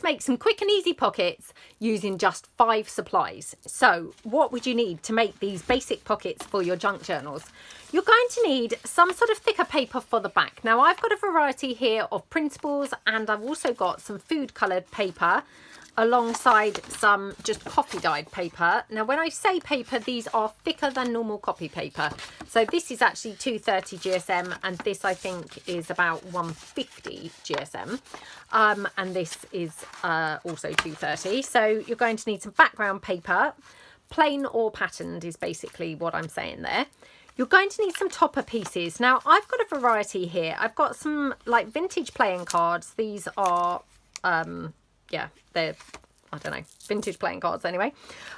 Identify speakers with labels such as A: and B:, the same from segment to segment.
A: make some quick and easy pockets using just 5 supplies. So what would you need to make these basic pockets for your junk journals? You're going to need some sort of thicker paper for the back. Now I've got a variety here of printables, and I've also got some food coloured paper alongside some just coffee dyed paper. Now when I say paper, these are thicker than normal copy paper. So this is actually 230 GSM, and this I think is about 150 GSM. And this is also 230. So you're going to need some background paper, plain or patterned is basically what I'm saying there. You're going to need some topper pieces. Now I've got a variety here. I've got some like vintage playing cards. These are yeah, they're, I don't know, vintage playing cards anyway.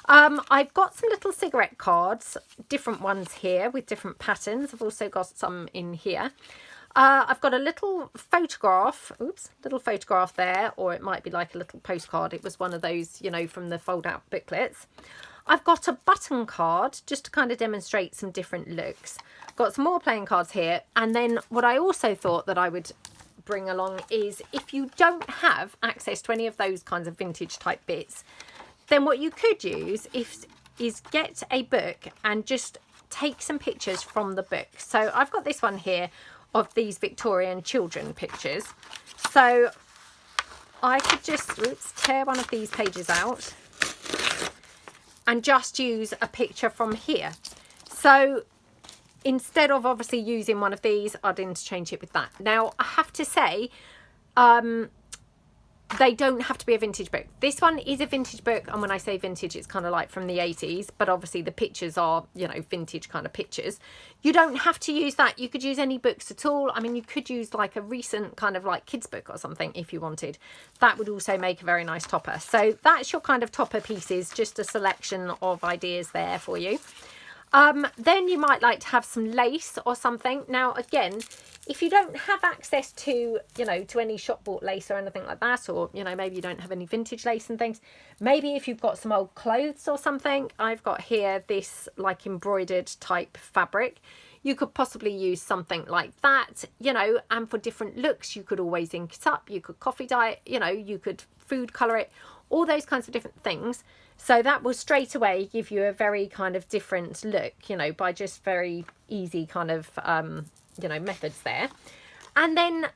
A: I've got some little cigarette cards, different ones here with different patterns. I've also got some in here. I've got a little photograph, little photograph there, or it might be like a little postcard. It was one of those, you know, from the fold out booklets. I've got a button card just to kind of demonstrate some different looks. Got some more playing cards here. And then what I also thought that I would bring along is, if you don't have access to any of those kinds of vintage type bits, then what you could use is get a book and just take some pictures from the book. So I've got this one here of these Victorian children pictures. So I could just tear one of these pages out and just use a picture from here. So instead of obviously using one of these, I'd interchange it with that. Now, I have to say, they don't have to be a vintage book. This one is a vintage book, and when I say vintage, it's kind of like from the 80s, but obviously the pictures are, you know, vintage kind of pictures. You don't have to use that. You could use any books at all. I mean, you could use like a recent kind of like kids book or something if you wanted. That would also make a very nice topper. So that's your kind of topper pieces, just a selection of ideas there for you. Then you might like to have some lace or something. Now, again, if you don't have access to, you know, to any shop bought lace or anything like that, or, you know, maybe you don't have any vintage lace and things, maybe if you've got some old clothes or something, I've got here this like embroidered type fabric. You could possibly use something like that, you know, and for different looks, you could always ink it up. You could coffee dye it, you know, you could food colour it, all those kinds of different things. So that will straight away give you a very kind of different look, you know, by just very easy kind of, you know, methods there. And then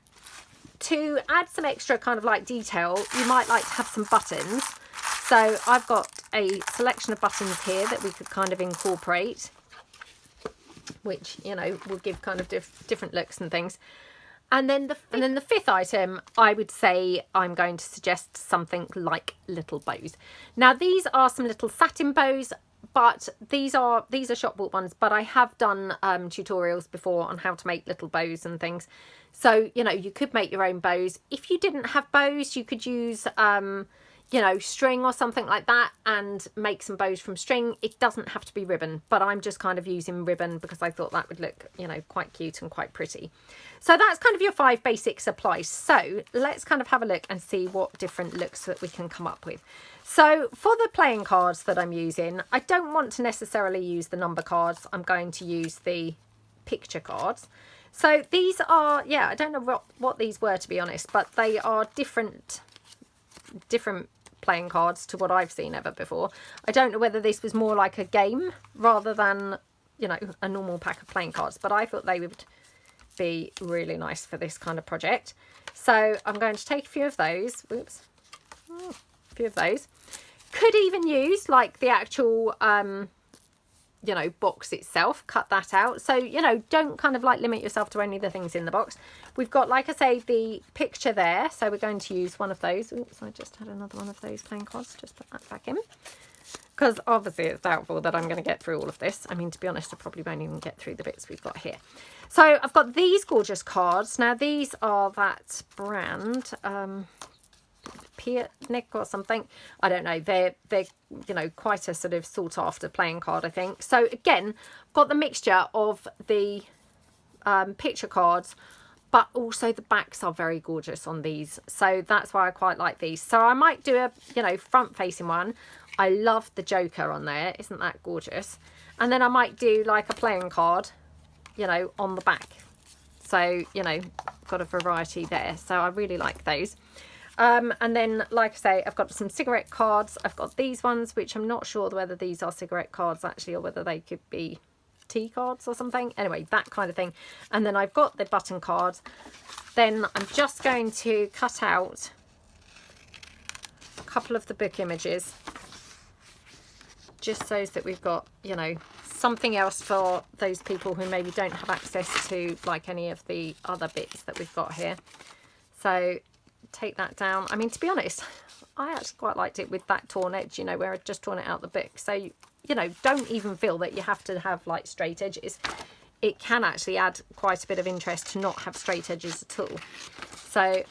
A: to add some extra kind of like detail, you might like to have some buttons. So I've got a selection of buttons here that we could kind of incorporate, which, you know, will give kind of different looks and things. And then the fifth item, I would say I'm going to suggest something like little bows. Now these are some little satin bows, but these are shop bought ones, but I have done tutorials before on how to make little bows and things. So, you know, you could make your own bows. If you didn't have bows, you could use you know, string or something like that and make some bows from string. It doesn't have to be ribbon, but I'm just kind of using ribbon because I thought that would look, you know, quite cute and quite pretty. So that's kind of your 5 basic supplies. So let's kind of have a look and see what different looks that we can come up with. So for the playing cards that I'm using, I don't want to necessarily use the number cards. I'm going to use the picture cards. So these are, yeah, I don't know what these were, to be honest, but they are different playing cards to what I've seen ever before. I don't know whether this was more like a game rather than, you know, a normal pack of playing cards, but I thought they would be really nice for this kind of project. So I'm going to take a few of those. Whoops. A few of those. Could even use like the actual you know, box itself, cut that out. So, you know, don't kind of like limit yourself to only the things in the box. We've got, like I say, the picture there. So we're going to use one of those. Oops, I just had another one of those playing cards. Just put that back in. Because obviously it's doubtful that I'm going to get through all of this. I mean, to be honest, I probably won't even get through the bits we've got here. So I've got these gorgeous cards. Now these are that brand, Nick or something, I don't know. They're you know, quite a sort of sought after playing card, I think. So again, I've got the mixture of the picture cards, but also the backs are very gorgeous on these, so that's why I quite like these. So I might do a, you know, front facing one. I love the Joker on there, isn't that gorgeous? And then I might do like a playing card, you know, on the back. So, you know, got a variety there, so I really like those. And then, like I say, I've got some cigarette cards. I've got these ones, which I'm not sure whether these are cigarette cards actually, or whether they could be tea cards or something. Anyway, that kind of thing. And then I've got the button cards. Then I'm just going to cut out a couple of the book images, just so that we've got, you know, something else for those people who maybe don't have access to like any of the other bits that we've got here. So take that down. I mean, to be honest, I actually quite liked it with that torn edge, you know, where I'd just torn it out the book. So, you know, don't even feel that you have to have like straight edges. It can actually add quite a bit of interest to not have straight edges at all. So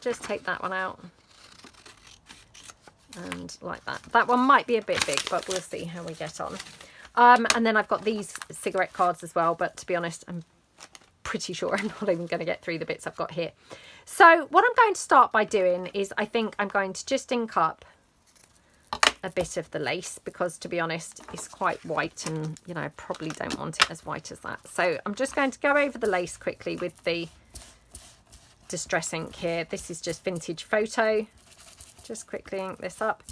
A: just take that one out. And like that. That one might be a bit big, but we'll see how we get on. And then I've got these cigarette cards as well, but to be honest, I'm pretty sure I'm not even going to get through the bits I've got here. So what I'm going to start by doing is, I think I'm going to just ink up a bit of the lace, because to be honest, it's quite white, and you know, I probably don't want it as white as that. So I'm just going to go over the lace quickly with the distress ink here. This is just Vintage Photo. Just quickly ink this up.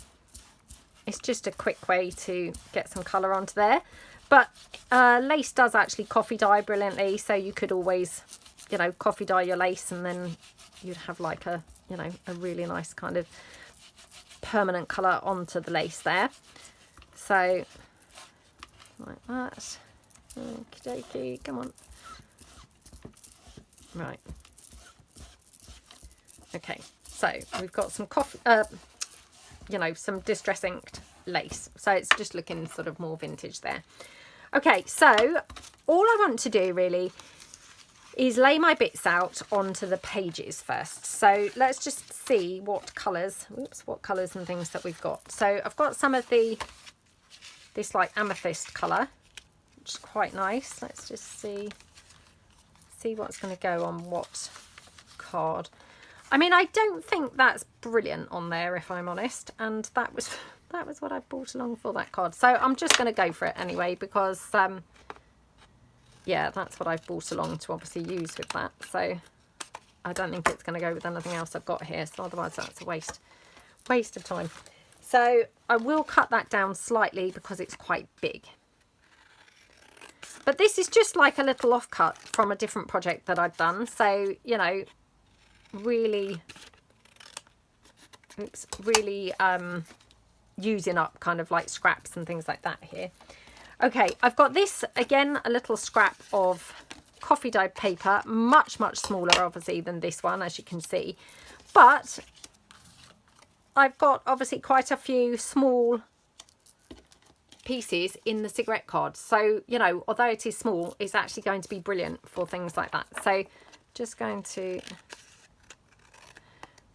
A: It's just a quick way to get some colour onto there. But lace does actually coffee dye brilliantly, so you could always, you know, coffee dye your lace, and then you'd have like a, you know, a really nice kind of permanent colour onto the lace there. So like that. Okie dokie, come on. Right. Okay, so we've got some coffee, you know, some distress inked lace. So it's just looking sort of more vintage there. Okay, so all I want to do really is lay my bits out onto the pages first. So let's just see what colours, what colours and things that we've got. So I've got some of this like amethyst colour, which is quite nice. Let's just see what's going to go on what card. I mean, I don't think that's brilliant on there, if I'm honest, and that was what I brought along for that card. So I'm just going to go for it anyway, because yeah, that's what I've brought along to obviously use with that. So I don't think it's going to go with anything else I've got here, so otherwise that's a waste of time. So I will cut that down slightly because it's quite big. But this is just like a little offcut from a different project that I've done. So, you know, really using up kind of like scraps and things like that here. Okay, I've got this again, a little scrap of coffee dyed paper, much smaller obviously than this one, as you can see, but I've got obviously quite a few small pieces in the cigarette card, so you know, although it is small, it's actually going to be brilliant for things like that. So just going to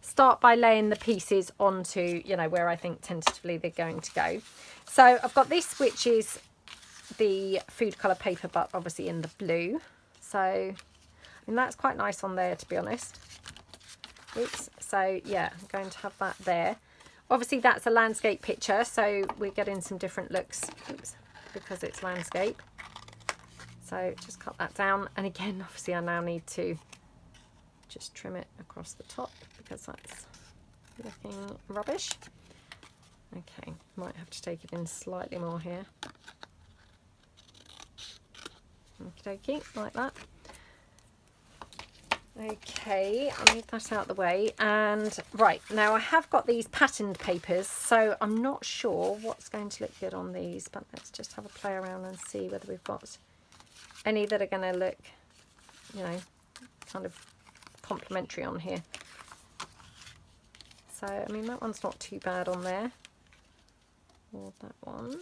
A: start by laying the pieces onto, you know, where I think tentatively they're going to go. So I've got this, which is the food colour paper, but obviously in the blue. So, I mean, that's quite nice on there, to be honest. Oops. So yeah, I'm going to have that there. Obviously that's a landscape picture, so we're getting some different looks. Oops, because it's landscape. So just cut that down. And again, obviously I now need to just trim it across the top because that's looking rubbish. Okay, might have to take it in slightly more here. Okie dokie, like that. Okay, I'll move that out of the way. And right, now I have got these patterned papers, so I'm not sure what's going to look good on these, but let's just have a play around and see whether we've got any that are going to look, you know, kind of complementary on here. So, I mean, that one's not too bad on there. Or that one.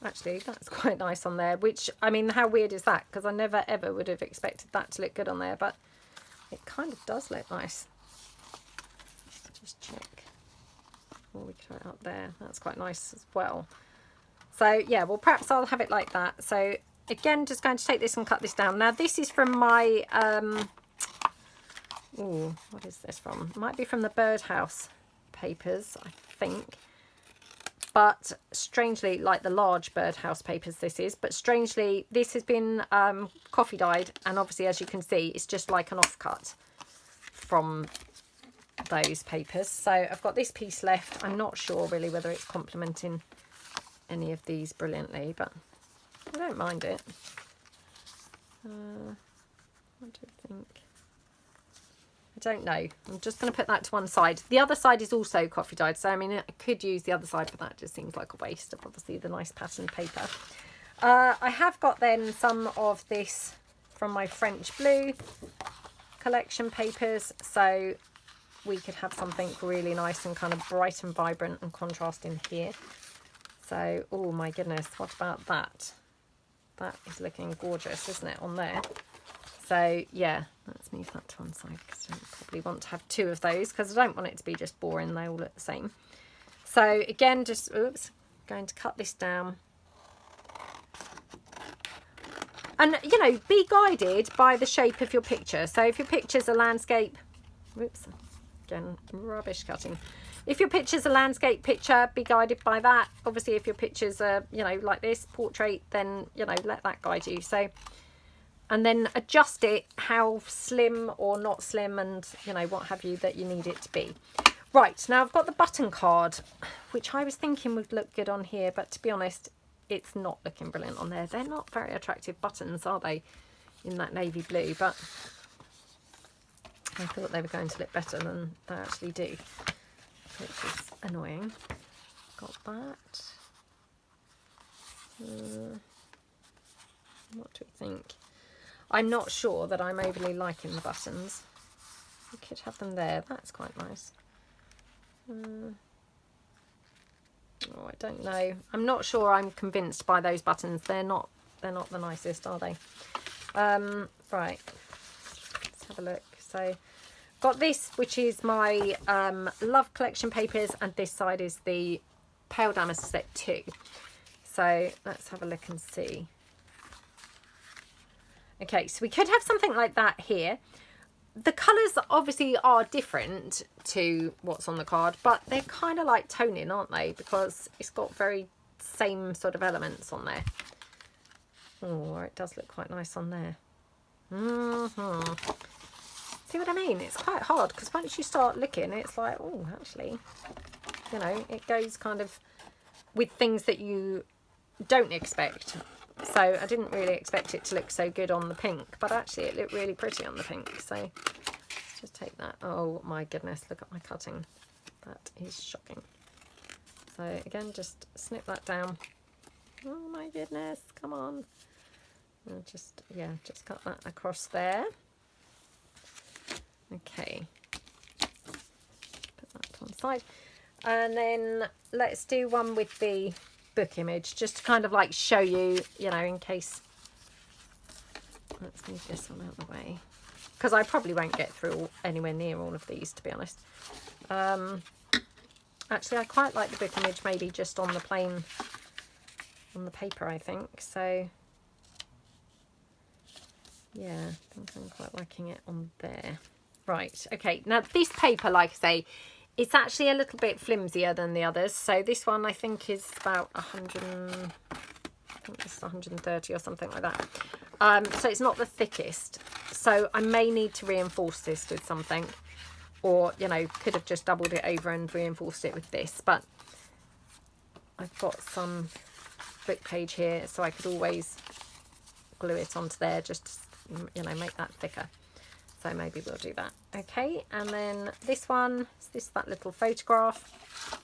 A: Actually, that's quite nice on there, which, I mean, how weird is that? Because I never ever would have expected that to look good on there, but it kind of does look nice. Let's just check. Oh, we can try it up there. That's quite nice as well. So, yeah, well, perhaps I'll have it like that. So, again, just going to take this and cut this down. Now, this is from my, ooh, what is this from? It might be from the Birdhouse papers, I think. But strangely, like the large Birdhouse papers this is, but strangely this has been coffee dyed, and obviously as you can see it's just like an offcut. from those papers. So I've got this piece left. I'm not sure really whether it's complementing any of these brilliantly, but I don't mind it. What do you think? I don't know. I'm just going to put that to one side. The other side is also coffee dyed, so I mean I could use the other side, but that just seems like a waste of obviously the nice patterned paper. I have got then some of this from my French blue collection papers, so we could have something really nice and kind of bright and vibrant and contrasting here. So, oh my goodness, what about that? That is looking gorgeous, isn't it, on there? So yeah, let's move that to one side because I don't probably want to have two of those because I don't want it to be just boring. They all look the same. So again, just going to cut this down. And, you know, be guided by the shape of your picture. So if your picture's a landscape, whoops, again, rubbish cutting. If your picture's a landscape picture, be guided by that. Obviously, if your picture's a, you know, like this, portrait, then, you know, let that guide you. So, and then adjust it how slim or not slim and, you know, what have you that you need it to be. Right, now I've got the button card, which I was thinking would look good on here, but to be honest, it's not looking brilliant on there. They're not very attractive buttons, are they, in that navy blue? But I thought they were going to look better than they actually do, which is annoying. Got that. What do we think? I'm not sure that I'm overly liking the buttons. We could have them there. That's quite nice. Oh, I don't know. I'm not sure I'm convinced by those buttons. They're not the nicest, are they? Right. Let's have a look. So got this, which is my Love collection papers, and this side is the Pale Damask set 2. So let's have a look and see. Okay, so we could have something like that here. The colours obviously are different to what's on the card, but they're kind of like toning, aren't they? Because it's got very same sort of elements on there. Oh, it does look quite nice on there. See what I mean? It's quite hard because once you start looking, it's like, oh, actually, you know, it goes kind of with things that you don't expect. So I didn't really expect it to look so good on the pink, but actually it looked really pretty on the pink. So let's just take that. Oh my goodness, look at my cutting. That is shocking. So again, just snip that down. Oh my goodness, come on. And just, yeah, just cut that across there. Okay. Put that to one side. And then let's do one with the book image, just to kind of like show you, you know, in case. Let's move this one out of the way because I probably won't get through anywhere near all of these, to be honest. Actually, I quite like the book image maybe just on the plain, on the paper, I think. So yeah, I think I'm quite liking it on there. Right, okay, now this paper, like I say, it's actually a little bit flimsier than the others. So this one I think is about 100, I think this is 130 or something like that. So it's not the thickest. So I may need to reinforce this with something, or, you know, could have just doubled it over and reinforced it with this. But I've got some book page here, so I could always glue it onto there, just to, you know, make that thicker. So maybe we'll do that. Okay, and then this one, is that little photograph.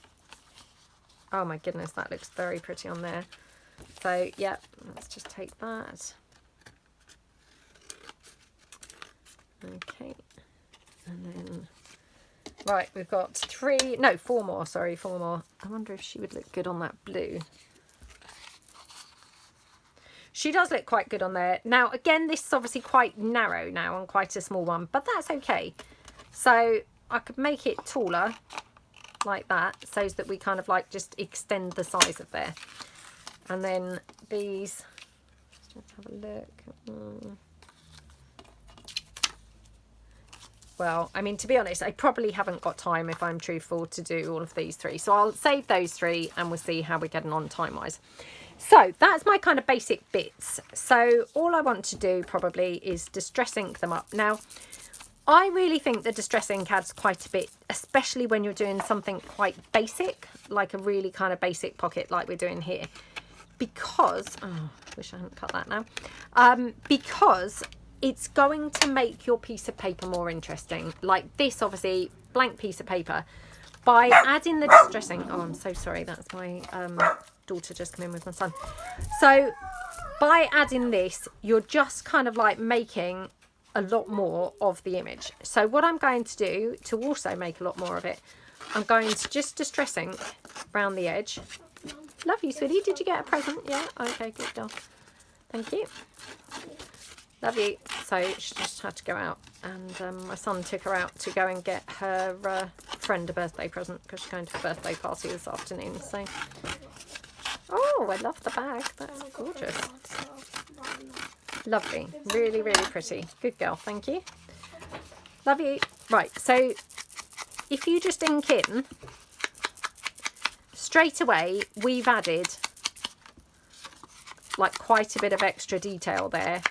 A: Oh my goodness, that looks very pretty on there. So yeah, let's just take that. Okay, and then, right, we've got 4 more, sorry, 4 more. I wonder if she would look good on that blue. She does look quite good on there. Now, again, this is obviously quite narrow now and quite a small one, but that's okay. So I could make it taller like that so that we kind of like just extend the size of there. And then these, let's have a look. Well, I mean, to be honest, I probably haven't got time, if I'm truthful, to do all of these 3. So I'll save those 3 and we'll see how we're getting on time-wise. So that's my kind of basic bits. So all I want to do probably is distress ink them up. Now, I really think the Distress ink adds quite a bit, especially when you're doing something quite basic, like a really kind of basic pocket like we're doing here. Because, oh, wish I hadn't cut that now. Because it's going to make your piece of paper more interesting. Like this, obviously, blank piece of paper. By adding the Distress ink, oh, I'm so sorry, that's my daughter just come in with my son. So by adding this, you're just kind of like making a lot more of the image. So what I'm going to do to also make a lot more of it, I'm going to just Distress ink around the edge. Love you, sweetie. Did you get a present? Yeah. Okay, good girl. Thank you. Love you. So she just had to go out, and my son took her out to go and get her friend a birthday present because she's going to a birthday party this afternoon. So, oh, I love the bag. That's gorgeous. Lovely. Really, really pretty. Good girl. Thank you. Love you. Right. So if you just ink in, straight away, we've added like quite a bit of extra detail there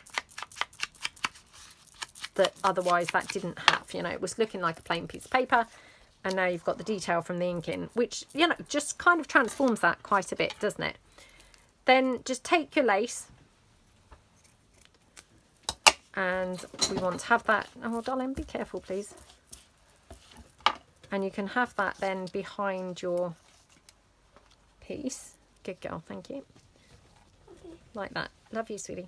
A: that otherwise that didn't have. You know, it was looking like a plain piece of paper, and now you've got the detail from the ink in, which, you know, just kind of transforms that quite a bit, doesn't it? Then just take your lace, and we want to have that, oh darling, be careful please, and you can have that then behind your piece. Good girl, thank you. Like that. Love you, sweetie.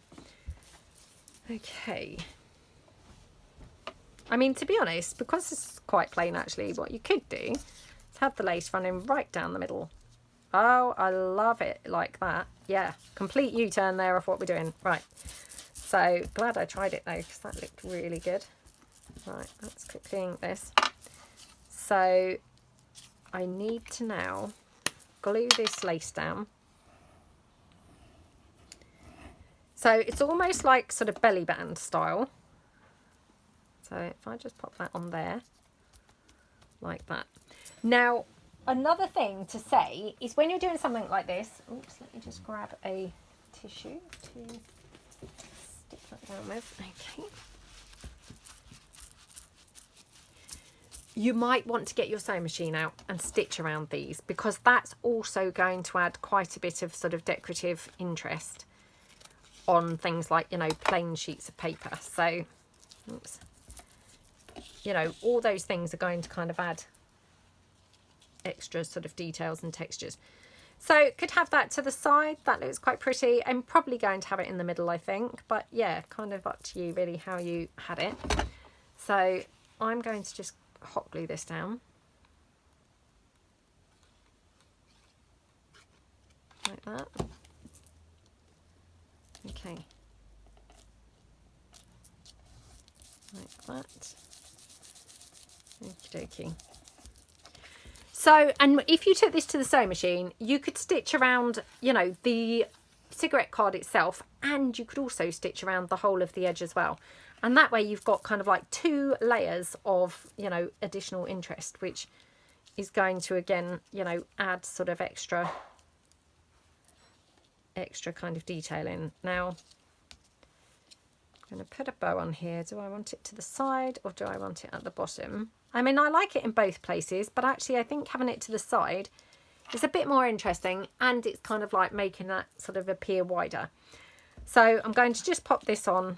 A: Okay. I mean, to be honest, because it's quite plain actually, what you could do is have the lace running right down the middle. Oh, I love it like that. Yeah, complete U-turn there of what we're doing. Right. So glad I tried it though, because that looked really good. Right, let's quickly ink this. So I need to now glue this lace down. So it's almost like sort of belly band style. So if I just pop that on there, like that. Now, another thing to say is when you're doing something like this, oops, let me just grab a tissue to stick that down with. Okay. You might want to get your sewing machine out and stitch around these, because that's also going to add quite a bit of sort of decorative interest on things like, you know, plain sheets of paper. So, oops. You know, all those things are going to kind of add extra sort of details and textures. So could have that to the side. That looks quite pretty. I'm probably going to have it in the middle, I think. But yeah, kind of up to you really how you had it. So I'm going to just hot glue this down. Like that. Okay. Like that. Okie dokie. So, and if you took this to the sewing machine, you could stitch around, you know, the cigarette card itself, and you could also stitch around the whole of the edge as well. And that way you've got kind of like 2 layers of, you know, additional interest, which is going to, again, you know, add sort of extra kind of detail in. Now, I'm going to put a bow on here. Do I want it to the side or do I want it at the bottom? I mean, I like it in both places, but actually I think having it to the side is a bit more interesting, and it's kind of like making that sort of appear wider. So I'm going to just pop this on,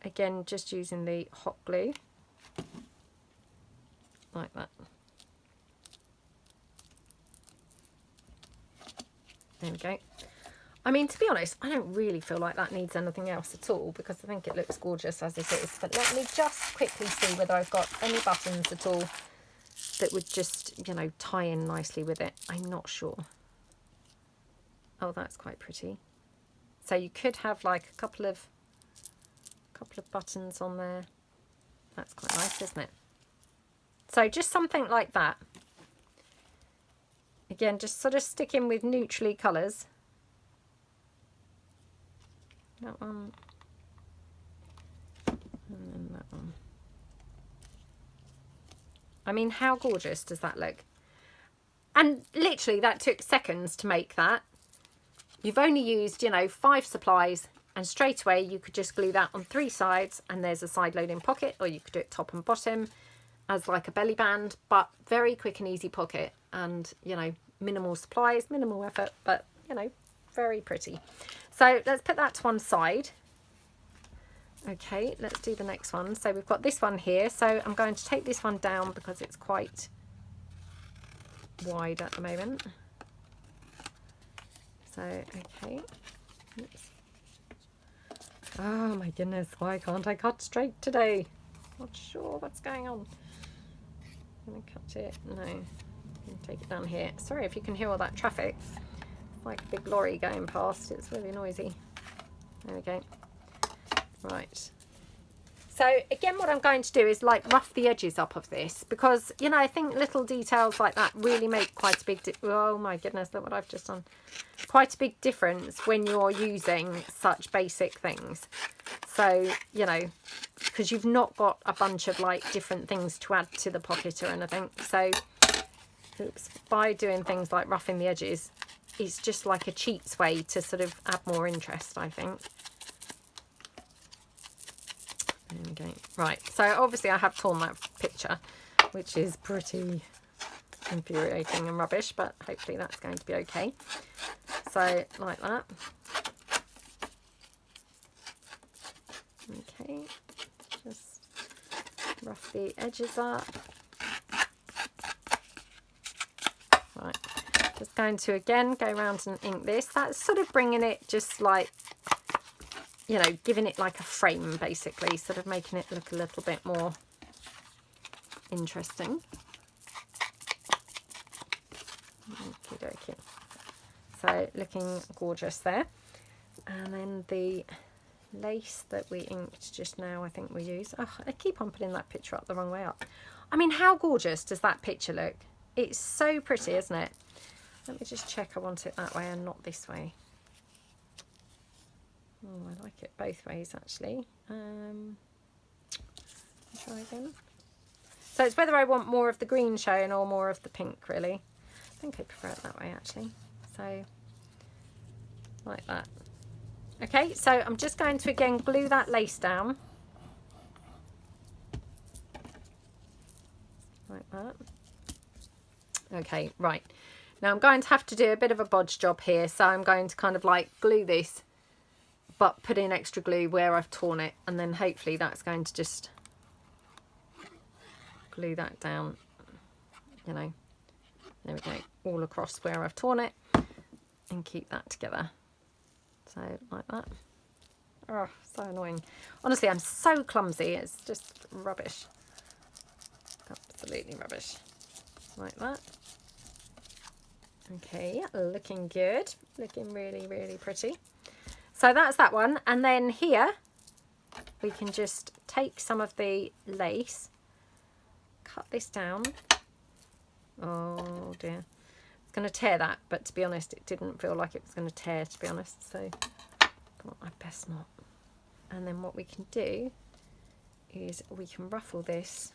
A: again, just using the hot glue, like that. There we go. I mean, to be honest, I don't really feel like that needs anything else at all, because I think it looks gorgeous as it is. But let me just quickly see whether I've got any buttons at all that would just, you know, tie in nicely with it. I'm not sure. Oh, that's quite pretty. So you could have like a couple of buttons on there. That's quite nice, isn't it? So just something like that. Again, just sort of sticking with neutrally colours. That one, and then that one. I mean, how gorgeous does that look? And literally that took seconds to make that. You've only used, you know, 5 supplies, And straight away you could just glue that on 3 sides, and there's a side loading pocket, or you could do it top and bottom as like a belly band, but very quick and easy pocket, and you know, minimal supplies, minimal effort, but you know, very pretty. So let's put that to one side. Okay, let's do the next one. So we've got this one here, so I'm going to take this one down because it's quite wide at the moment. So okay, oops. Oh my goodness, why can't I cut straight today? Not sure what's going on. I'm gonna cut it. No, I'm gonna take it down here. Sorry if you can hear all that traffic. It's like a big lorry going past. It's really noisy. There we go. Right. So again, what I'm going to do is like rough the edges up of this, because you know, I think little details like that really make quite a big oh my goodness, look what I've just done. Quite a big difference when you're using such basic things. So you know, because you've not got a bunch of like different things to add to the pocket or anything. So oops, by doing things like roughing the edges, it's just like a cheats way to sort of add more interest, I think. There we go. Right, so obviously I have torn that picture, which is pretty infuriating and rubbish, but hopefully that's going to be okay. So like that. Okay, just rough the edges up. Right, just going to again go around and ink this. That's sort of bringing it just like, you know, giving it like a frame basically, sort of making it look a little bit more interesting. Okey-dokey. So looking gorgeous there. And then the lace that we inked just now, I think we use. Oh, I keep on putting that picture up the wrong way up. I mean, how gorgeous does that picture look? It's so pretty, isn't it? Let me just check I want it that way and not this way. Oh, I like it both ways actually. Try again. So it's whether I want more of the green showing or more of the pink really. I think I prefer it that way actually. So like that. Okay, so I'm just going to again glue that lace down. Like that. Okay, right. Now I'm going to have to do a bit of a bodge job here. So I'm going to kind of like glue this, but put in extra glue where I've torn it, and then hopefully that's going to just glue that down, you know, there we go, all across where I've torn it, and keep that together. So like that. Oh, so annoying. Honestly, I'm so clumsy, it's just rubbish. Absolutely rubbish. Like that. Okay, looking good. Looking really, really pretty. So that's that one, and then here we can just take some of the lace, cut this down. Oh dear, it's going to tear that, but to be honest it didn't feel like it was going to tear, to be honest, so thought I'd best not. And then what we can do is we can ruffle this.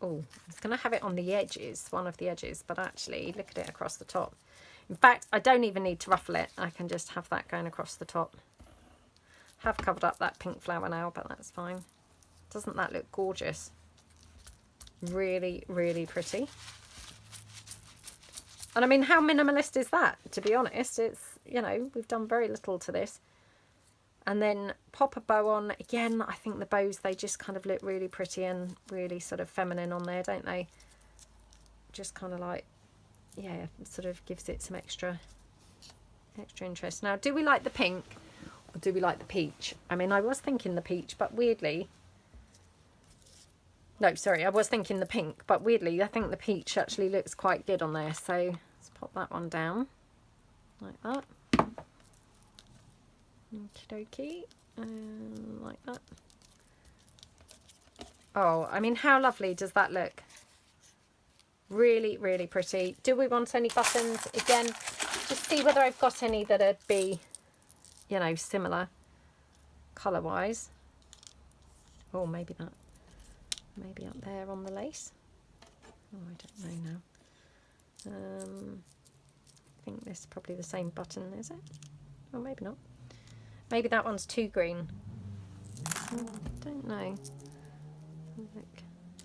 A: Oh, I was going to have it on the edges, one of the edges, but actually look at it across the top. In fact, I don't even need to ruffle it, I can just have that going across the top. Have covered up that pink flower now, but that's fine. Doesn't that look gorgeous? Really, really pretty. And I mean, how minimalist is that, to be honest? It's, you know, we've done very little to this. And then pop a bow on. Again, I think the bows, they just kind of look really pretty and really sort of feminine on there, don't they? Just kind of like, yeah, sort of gives it some extra interest. Now, do we like the pink or do we like the peach? I mean, I was thinking the peach, but weirdly, no, sorry, I was thinking the pink, but weirdly, I think the peach actually looks quite good on there. So let's pop that one down like that. Okie dokie, like that. Oh, I mean, how lovely does that look? Really, really pretty. Do we want any buttons? Again, just see whether I've got any that would be, you know, similar colour-wise. Oh, maybe that. Maybe up there on the lace. Oh, I don't know now. I think this is probably the same button, is it? Oh, maybe not. Maybe that one's too green. Don't know. Look,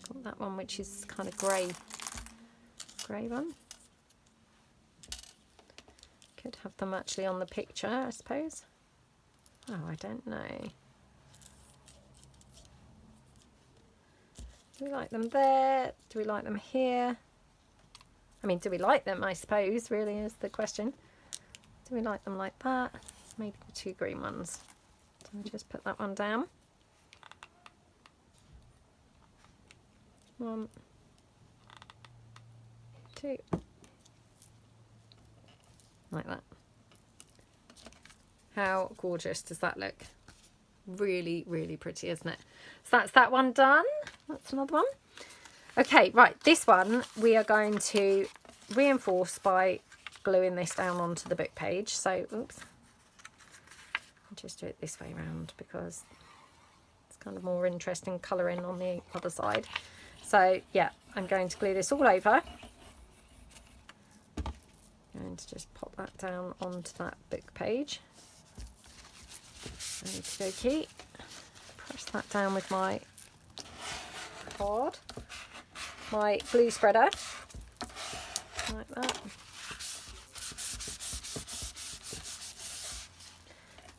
A: got that one which is kind of grey one. Could have them actually on the picture, I suppose. Oh, I don't know. Do we like them there? Do we like them here? I mean, do we like them, I suppose, really is the question. Do we like them like that? Maybe the two green ones. So I'll just put that one down. 1, 2. Like that. How gorgeous does that look? Really, really pretty, isn't it? So that's that one done. That's another one. Okay, right, this one we are going to reinforce by gluing this down onto the book page. So, oops. I'll just do it this way around because it's kind of more interesting colouring on the other side. So, yeah, I'm going to glue this all over. I'm going to just pop that down onto that book page. Okie dokie. Press that down with my card, my glue spreader, like that.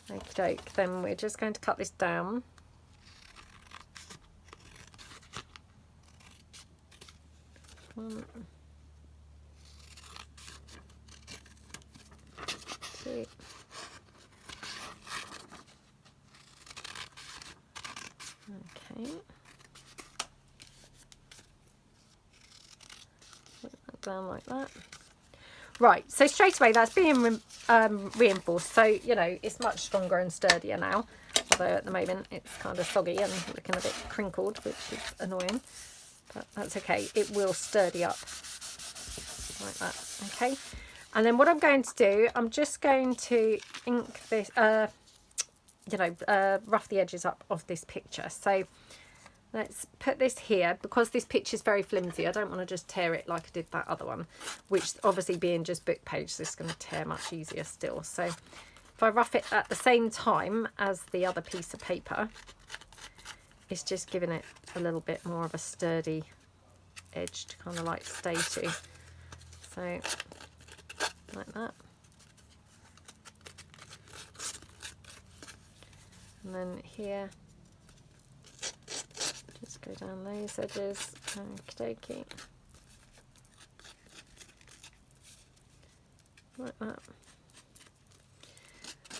A: Okie doke. Then we're just going to cut this down. One, 2. Okay. Put that down like that. Right, so straight away that's being reinforced, so you know it's much stronger and sturdier now, although at the moment it's kind of soggy and looking a bit crinkled, which is annoying, but that's okay. It will sturdy up like that. Okay, and then what I'm going to do, I'm just going to ink this, rough the edges up of this picture. So let's put this here, because this picture is very flimsy. I don't want to just tear it like I did that other one, which obviously being just book page, this is going to tear much easier still. So if I rough it at the same time as the other piece of paper, it's just giving it a little bit more of a sturdy edge to kind of like stay to. So like that. And then here, just go down those edges. Okie dokie. Like that.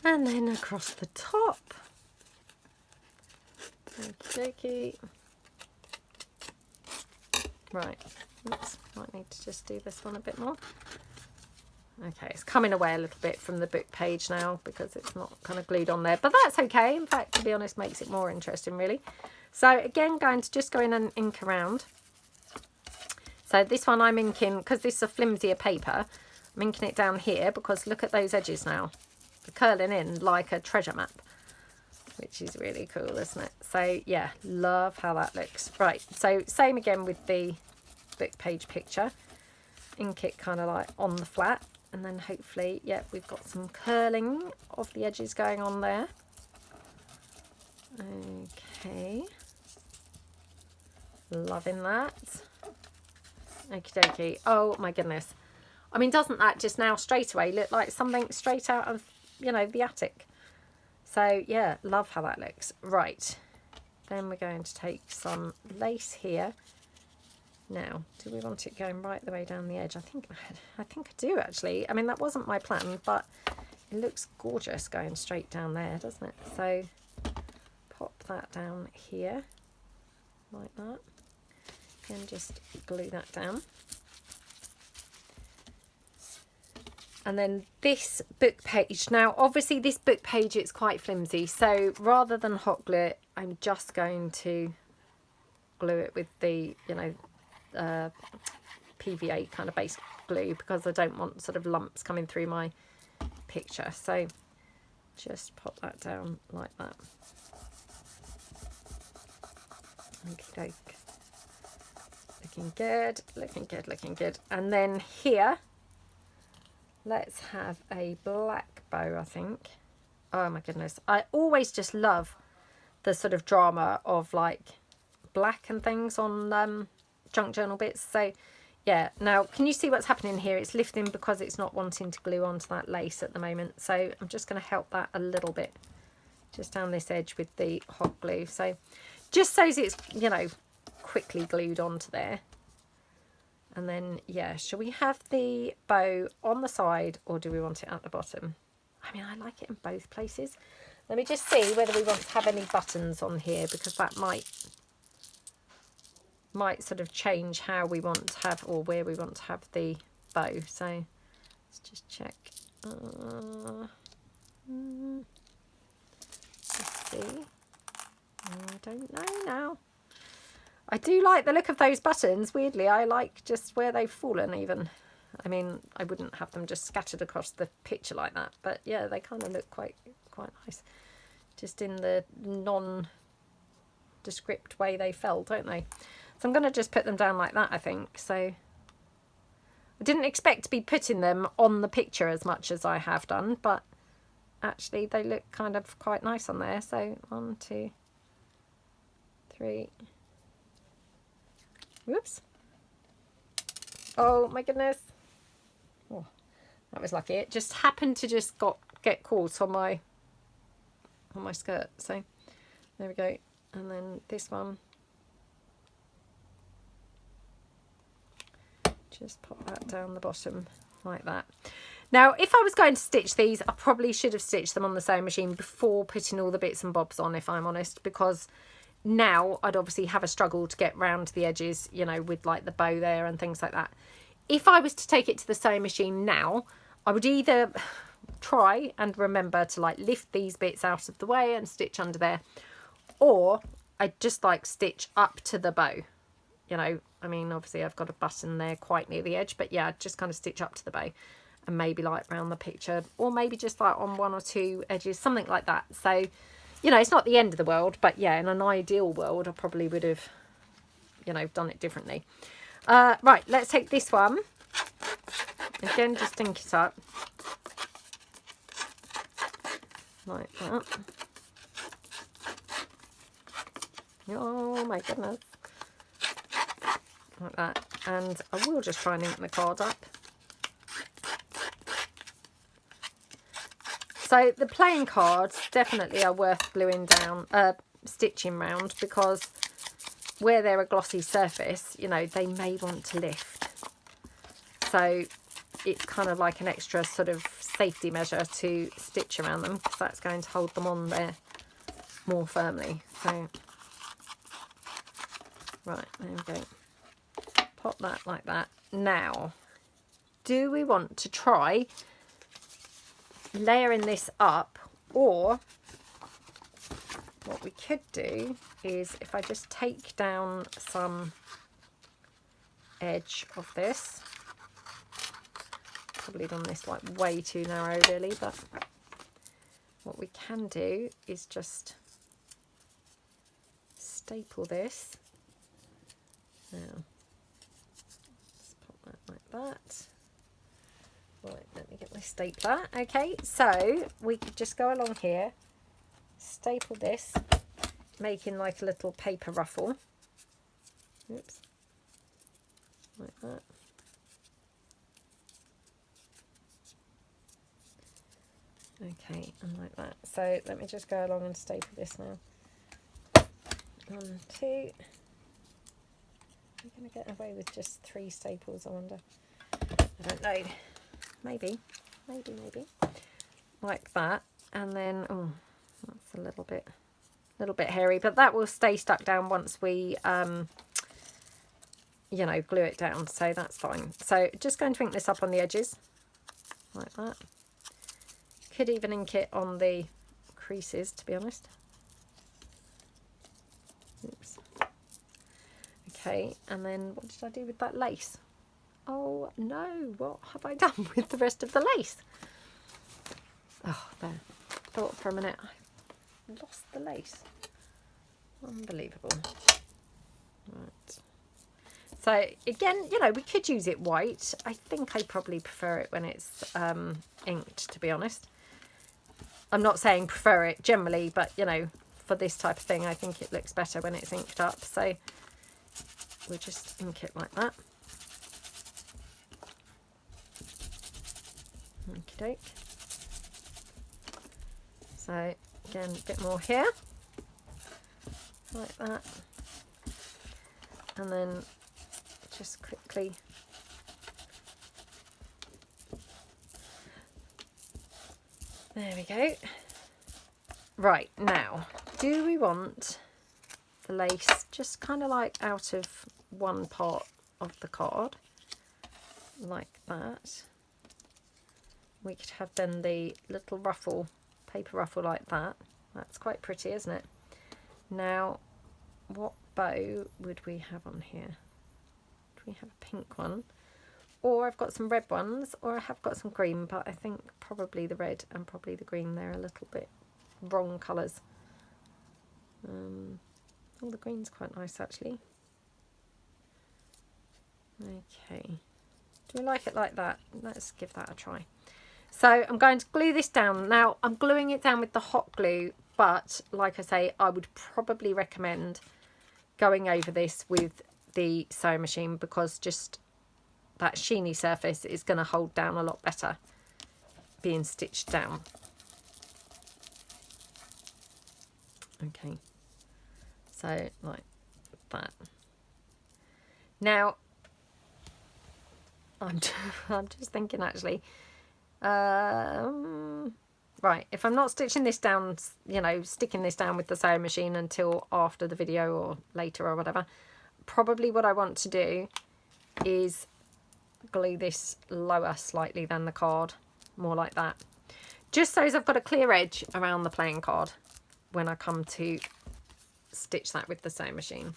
A: And then across the top. Okie dokie. Right. Oops. Might need to just do this one a bit more. Okay, it's coming away a little bit from the book page now because it's not kind of glued on there, but that's okay. In fact, to be honest, makes it more interesting really. So again, going to just go in and ink around. So this one I'm inking, because this is a flimsier paper, I'm inking it down here because look at those edges now. They're curling in like a treasure map, which is really cool, isn't it? So yeah, love how that looks. Right, so same again with the book page picture. Ink it kind of like on the flat. And then hopefully, yeah, we've got some curling of the edges going on there. Okay. Loving that. Okie dokie. Oh my goodness. I mean, doesn't that just now straight away look like something straight out of, you know, the attic? So yeah, love how that looks. Right. Then we're going to take some lace here. Now, do we want it going right the way down the edge? I think I do actually. I mean, that wasn't my plan, but it looks gorgeous going straight down there, doesn't it? So pop that down here like that, and just glue that down. And then this book page. Now, obviously this book page, it's quite flimsy. So rather than hot glue it, I'm just going to glue it with the, you know, PVA kind of base glue, because I don't want sort of lumps coming through my picture. So just pop that down like that. Okie doke. Looking good, looking good, looking good. And then here, let's have a black bow, I think. Oh my goodness. I always just love the sort of drama of like black and things on junk journal bits. So yeah, now can you see what's happening here? It's lifting because it's not wanting to glue onto that lace at the moment. So I'm just going to help that a little bit just down this edge with the hot glue. So just so it's, you know, quickly glued onto there. And then, yeah, shall we have the bow on the side or do we want it at the bottom? I mean, I like it in both places. Let me just see whether we want to have any buttons on here, because that might sort of change how we want to have, or where we want to have the bow. So let's just check. Let's see. I don't know now. I do like the look of those buttons. Weirdly, I like just where they've fallen even. I mean, I wouldn't have them just scattered across the picture like that. But yeah, they kind of look quite nice. Just in the non-descript way they fell, don't they? So I'm going to just put them down like that, I think. So I didn't expect to be putting them on the picture as much as I have done. But actually, they look kind of quite nice on there. So 1, 2, 3... Whoops. Oh my goodness. Oh, that was lucky. It just happened to just get caught on my skirt. So there we go. And then this one. Just pop that down the bottom like that. Now, if I was going to stitch these, I probably should have stitched them on the sewing machine before putting all the bits and bobs on, if I'm honest, because now I'd obviously have a struggle to get round the edges, you know, with like the bow there and things like that. If I was to take it to the sewing machine now, I would either try and remember to like lift these bits out of the way and stitch under there, or I'd just like stitch up to the bow, you know. I mean, obviously I've got a button there quite near the edge, but yeah, I'd just kind of stitch up to the bow and maybe like around the picture, or maybe just like on 1 or 2 edges, something like that. So, you know, it's not the end of the world, but yeah, in an ideal world, I probably would have, you know, done it differently. Right, let's take this one. Again, just ink it up. Like that. Oh my goodness. Like that. And I will just try and ink the card up. So the playing cards definitely are worth gluing down, stitching round, because where they're a glossy surface, you know, they may want to lift. So it's kind of like an extra sort of safety measure to stitch around them, because that's going to hold them on there more firmly. So, right, there we go. Pop that like that. Now, do we want to try layering this up, or what we could do is, if I just take down some edge of this, probably done this like way too narrow really, but what we can do is just staple this. Now let's pop that like that. Right, let me get my stapler. Okay, so we could just go along here, staple this, making like a little paper ruffle. Oops. Like that. Okay, and like that. So let me just go along and staple this now. 1, 2. I'm going to get away with just 3 staples, I wonder. I don't know. Maybe. Like that. And then, oh, that's a little bit hairy, but that will stay stuck down once we, you know, glue it down. So that's fine. So just going to ink this up on the edges. Like that. Could even ink it on the creases, to be honest. Oops. Okay, and then what did I do with that lace? Oh no, what have I done with the rest of the lace? Oh, there. Thought for a minute I lost the lace. Unbelievable. Right. So again, you know, we could use it white. I think I probably prefer it when it's inked, to be honest. I'm not saying prefer it generally, but you know, for this type of thing, I think it looks better when it's inked up. So we'll just ink it like that. Okie doke. So again, a bit more here, like that, and then just quickly there we go. Right, now do we want the lace just kind of like out of one part of the card like that? We could have then the little ruffle, paper ruffle like that. That's quite pretty, isn't it? Now, what bow would we have on here? Do we have a pink one? Or I've got some red ones, or I have got some green, but I think probably the red and probably the green, they're a little bit wrong colours. Oh, the green's quite nice actually. Okay, do we like it like that? Let's give that a try. So I'm going to glue this down. Now I'm gluing it down with the hot glue, but like I say, I would probably recommend going over this with the sewing machine, because just that sheeny surface is going to hold down a lot better being stitched down. Okay, so like that. Now I'm just thinking actually, right, if I'm not stitching this down, you know, sticking this down with the sewing machine until after the video or later or whatever, probably what I want to do is glue this lower slightly than the card, more like that, just so as I've got a clear edge around the playing card when I come to stitch that with the sewing machine.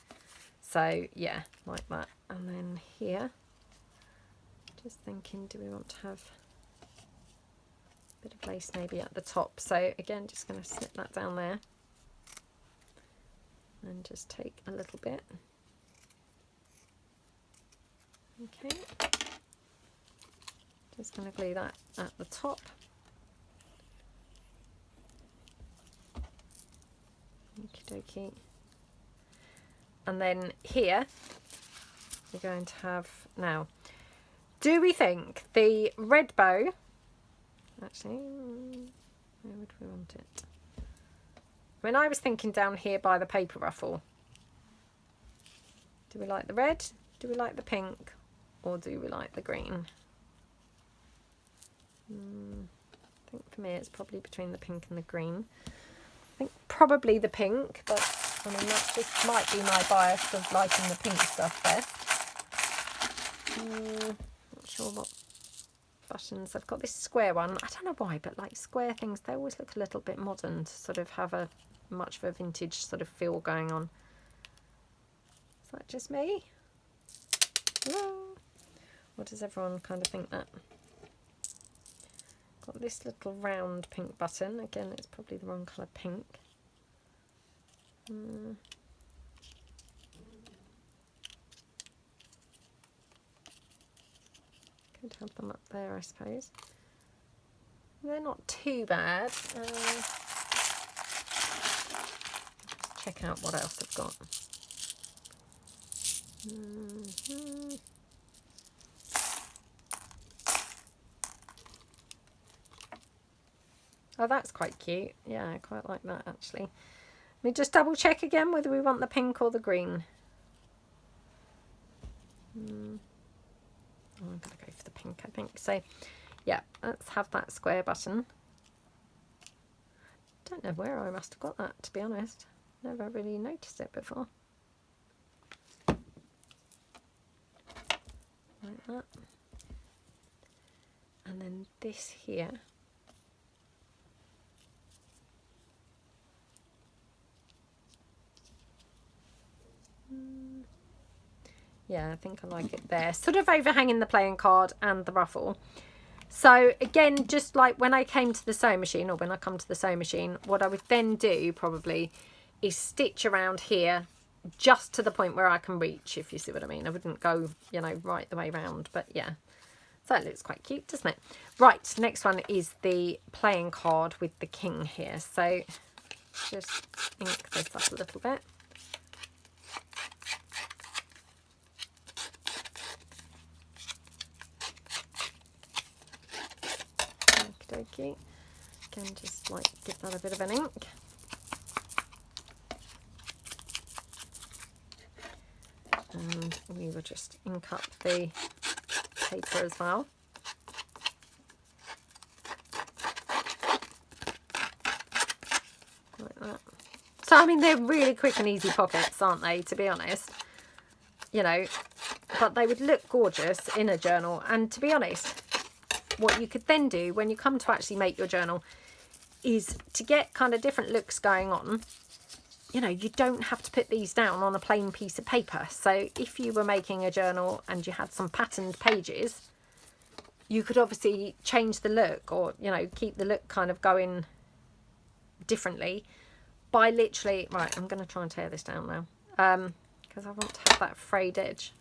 A: So yeah, like that. And then here, just thinking, do we want to have bit of lace maybe at the top? So again, just going to snip that down there and just take a little bit. Okay, just going to glue that at the top. Okie dokie. And then here we're going to have, now, do we think the red bow, actually, where would we want it? When I was thinking down here by the paper ruffle, do we like the red, do we like the pink, or do we like the green? I think for me it's probably between the pink and the green. I think probably the pink, but I mean that just might be my bias of liking the pink stuff best. Not sure what buttons. I've got this square one. I don't know why, but like square things, they always look a little bit modern to sort of have a much of a vintage sort of feel going on. Is that just me? Hello? Or does everyone kind of think that? Got this little round pink button. Again, it's probably the wrong colour pink. Could have them up there, I suppose. They're not too bad. Check out what else I've got. Oh, that's quite cute. Yeah, I quite like that actually. Let me just double check again whether we want the pink or the green. Oh, I'm going to go for the pink, I think. So, yeah, let's have that square button. Don't know where I must have got that, to be honest. Never really noticed it before. Like that. And then this here. Yeah, I think I like it there. Sort of overhanging the playing card and the ruffle. So again, just like when I came to the sewing machine, or when I come to the sewing machine, what I would then do probably is stitch around here just to the point where I can reach, if you see what I mean. I wouldn't go, you know, right the way round, but yeah, So it looks quite cute, doesn't it? Right, next one is the playing card with the king here. So just ink this up a little bit. Okie dokie. Again, just like give that a bit of an ink. And we will just ink up the paper as well. Like that. So, I mean, they're really quick and easy pockets, aren't they, to be honest? You know, but they would look gorgeous in a journal. And to be honest, what you could then do when you come to actually make your journal is to get kind of different looks going on. You know, you don't have to put these down on a plain piece of paper. So if you were making a journal and you had some patterned pages, you could obviously change the look, or, you know, keep the look kind of going differently by literally, right, I'm going to try and tear this down now, because I want to have that frayed edge.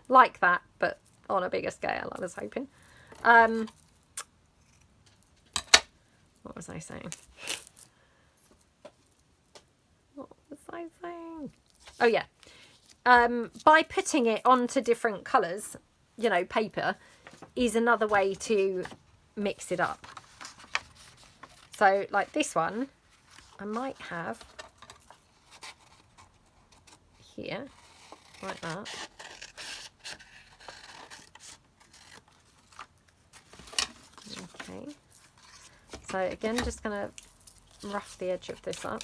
A: Like that, but on a bigger scale, I was hoping. What was I saying? Oh yeah, by putting it onto different colours, you know, paper is another way to mix it up. So like this one, I might have here, like that. Okay, so again, just going to rough the edge of this up.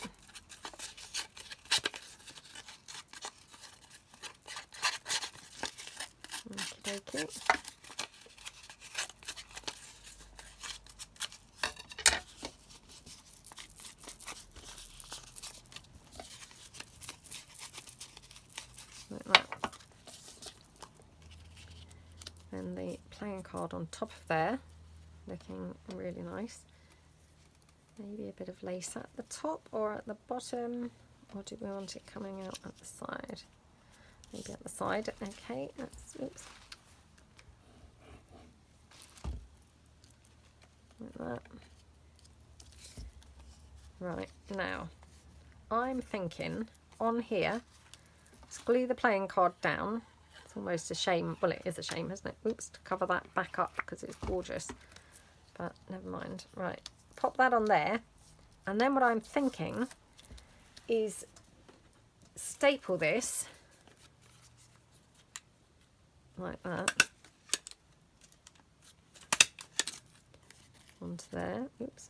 A: Okay. Like that. Then the playing card on top of there, looking really nice. Maybe a bit of lace at the top or at the bottom, or do we want it coming out at the side? Maybe at the side. Okay, that's, oops. Like that. Right, now I'm thinking on here, let's glue the playing card down. It's almost a shame, well, it is a shame, isn't it? Oops, to cover that back up because it's gorgeous, but never mind. Right, pop that on there, and then what I'm thinking is staple this like that onto there. Oops.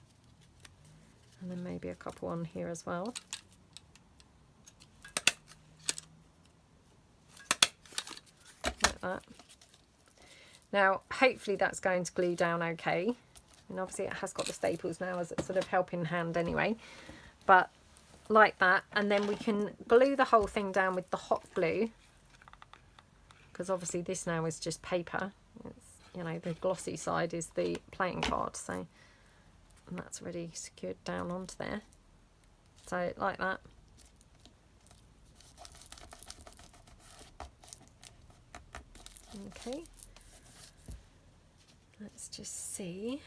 A: And then maybe a couple on here as well. Like that. Now, hopefully that's going to glue down okay. And obviously it has got the staples now as a sort of helping hand anyway. But like that. And then we can glue the whole thing down with the hot glue. Because obviously this now is just paper. It's, you know, the glossy side is the playing card. So, and that's already secured down onto there. So like that. Okay. Let's just see.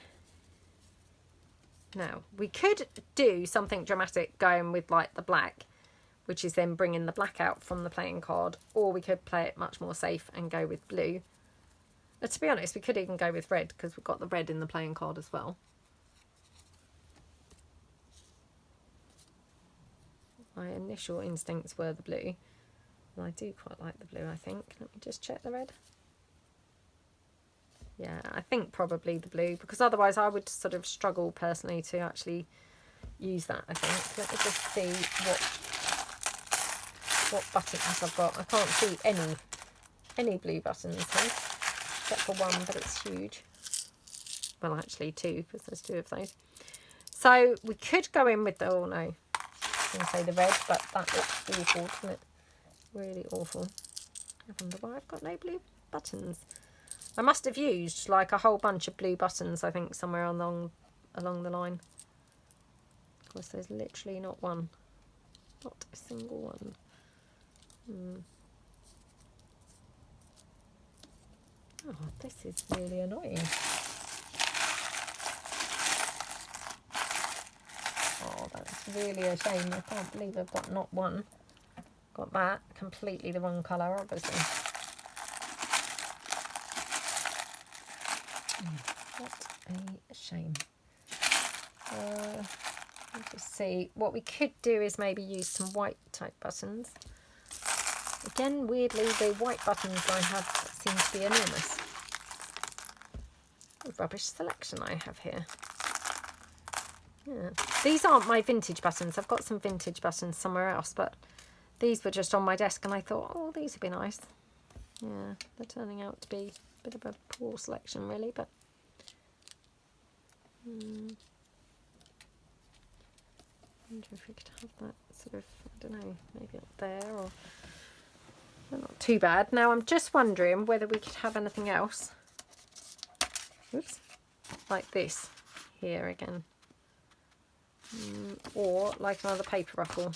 A: Now, we could do something dramatic going with like the black, which is then bringing the black out from the playing card, or we could play it much more safe and go with blue. But to be honest, we could even go with red because we've got the red in the playing card as well. My initial instincts were the blue, and I do quite like the blue, I think. Let me just check the red. Yeah, I think probably the blue, because otherwise I would sort of struggle personally to actually use that, I think. Let me just see what buttons I've got. I can't see any blue buttons here, except for one, but it's huge. Well, actually two, because there's two of those. So we could go in with the, oh no, I was going to say the red, but that looks awful, doesn't it? Really awful. I wonder why I've got no blue buttons. I must have used like a whole bunch of blue buttons, I think, somewhere along the line. Of course, there's literally not one. Not a single one. Oh, this is really annoying. Oh, that's really a shame. I can't believe I've got not one. Got that. Completely the wrong colour, obviously. What a shame. Let's just see. What we could do is maybe use some white type buttons. Again, weirdly, the white buttons I have seem to be enormous. What a rubbish selection I have here. Yeah. These aren't my vintage buttons. I've got some vintage buttons somewhere else, but these were just on my desk and I thought, oh, these would be nice. Yeah, they're turning out to be a bit of a poor selection, really, but... I wonder if we could have that sort of, I don't know, maybe up there, or... They're not too bad. Now, I'm just wondering whether we could have anything else. Oops. Like this here again. Or like another paper ruffle.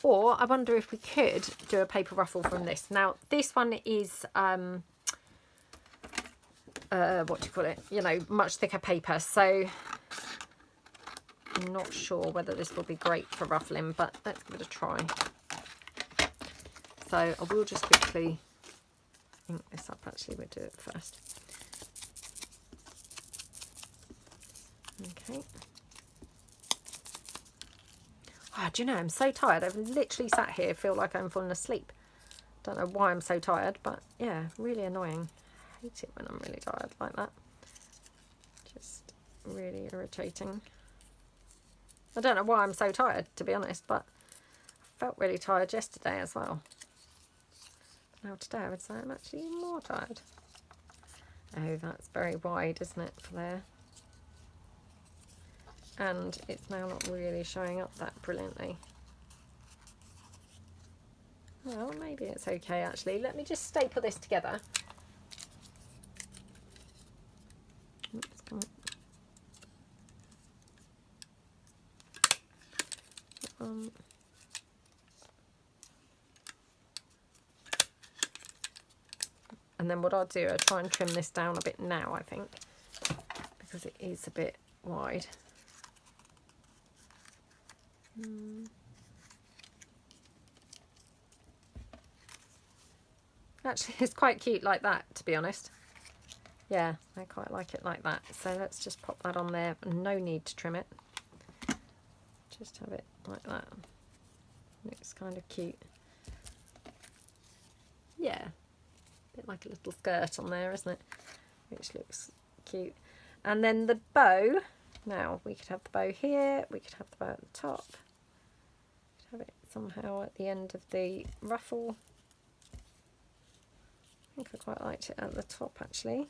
A: Or I wonder if we could do a paper ruffle from this. Now, this one is, what do you call it? You know, much thicker paper. So I'm not sure whether this will be great for ruffling, but let's give it a try. So I will just quickly ink this up. Actually, we'll do it first. Okay. Oh, do you know, I'm so tired. I've literally sat here, feel like I'm falling asleep. Don't know why I'm so tired, but yeah, really annoying. I hate it when I'm really tired like that. Just really irritating. I don't know why I'm so tired, to be honest, but I felt really tired yesterday as well. Now today I would say I'm actually more tired. Oh, that's very wide, isn't it, for there? And it's now not really showing up that brilliantly. Well, maybe it's okay actually. Let me just staple this together. Oops, come on. And then what I'll do, I'll try and trim this down a bit now, I think, because it is a bit wide. Actually, it's quite cute like that, to be honest. Yeah, I quite like it like that. So let's just pop that on there. No need to trim it. Just have it like that. Looks kind of cute. Yeah, a bit like a little skirt on there, isn't it? Which looks cute. And then the bow. Now, we could have the bow here. We could have the bow at the top. Have it somehow at the end of the ruffle. I think I quite liked it at the top actually.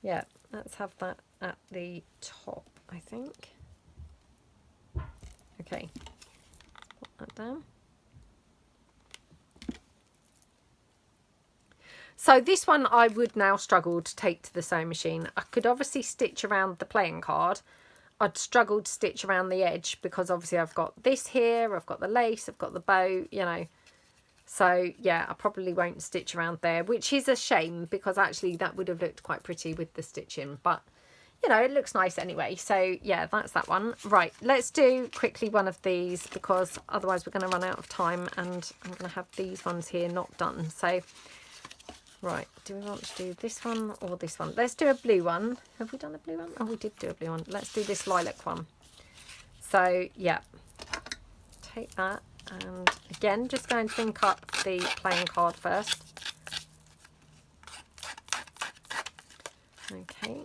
A: Yeah, let's have that at the top, I think. Okay, put that down. So this one I would now struggle to take to the sewing machine. I could obviously stitch around the playing card. I'd struggle to stitch around the edge because obviously I've got this here, I've got the lace, I've got the bow, you know. So yeah, I probably won't stitch around there, which is a shame because actually that would have looked quite pretty with the stitching. But, you know, it looks nice anyway. So yeah, that's that one. Right, let's do quickly one of these because otherwise we're going to run out of time and I'm going to have these ones here not done. So... right, do we want to do this one or this one? Let's do a blue one. Have we done a blue one? Oh, we did do a blue one. Let's do this lilac one. So, yeah. Take that. And again, just going to ink up the playing card first. Okay.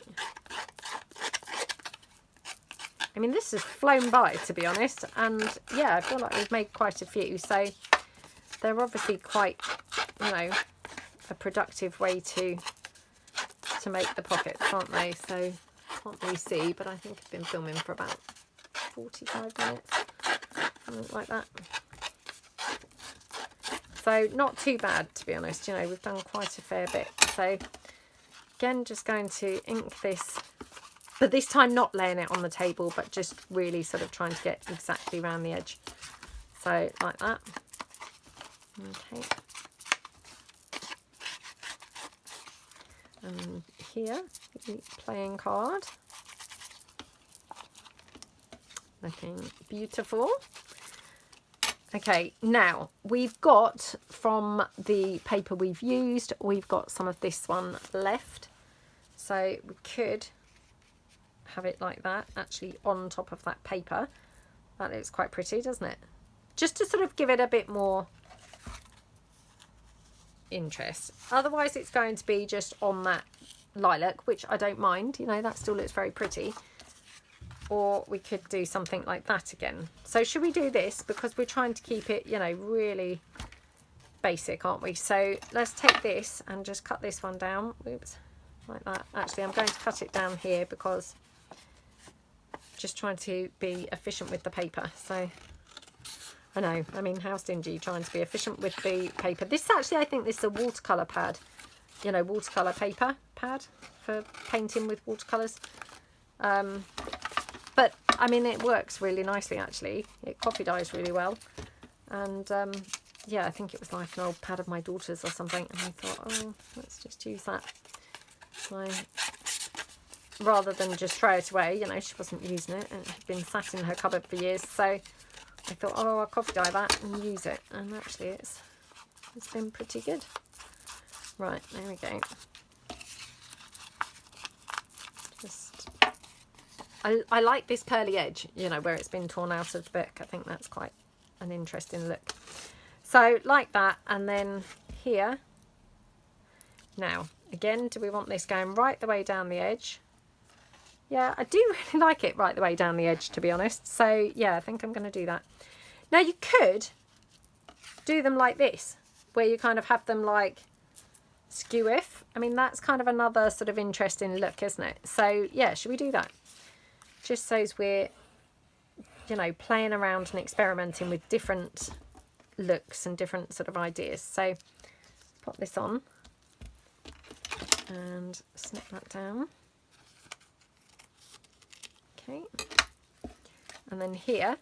A: I mean, this has flown by, to be honest. And, yeah, I feel like we've made quite a few. So, they're obviously quite, you know... a productive way to make the pockets, aren't they? So can't really see, but I think I've been filming for about 45 minutes, something like that. So not too bad, to be honest. You know, we've done quite a fair bit. So again, just going to ink this, but this time not laying it on the table, but just really sort of trying to get exactly around the edge. So like that. Okay. And here, the playing card. Looking beautiful. Okay, now we've got, from the paper we've used, we've got some of this one left. So we could have it like that, actually on top of that paper. That looks quite pretty, doesn't it? Just to sort of give it a bit more interest. Otherwise it's going to be just on that lilac, which I don't mind, you know, that still looks very pretty. Or we could do something like that again. So should we do this, because we're trying to keep it, you know, really basic, aren't we? So let's take this and just cut this one down. Oops, like that. Actually, I'm going to cut it down here because just trying to be efficient with the paper. So I know, I mean, how stingy, trying to be efficient with the paper. This actually, I think this is a watercolour pad, you know, watercolour paper pad for painting with watercolours. But I mean, it works really nicely actually. It coffee dyes really well. And yeah, I think it was like an old pad of my daughter's or something. And I thought, oh, let's just use that. So, rather than just throw it away, you know, she wasn't using it. And it had been sat in her cupboard for years. So I thought, oh, I'll coffee dye that and use it. And actually it's been pretty good. Right, there we go. Just, I like this pearly edge, you know, where it's been torn out of the book. I think that's quite an interesting look. So like that, and then here. Now, again, do we want this going right the way down the edge? Yeah, I do really like it right the way down the edge, to be honest. So yeah, I think I'm going to do that. Now you could do them like this, where you kind of have them like skew-if. I mean, that's kind of another sort of interesting look, isn't it? So yeah, should we do that? Just so as we're, you know, playing around and experimenting with different looks and different sort of ideas. So pop this on and snip that down. Okay. And then here,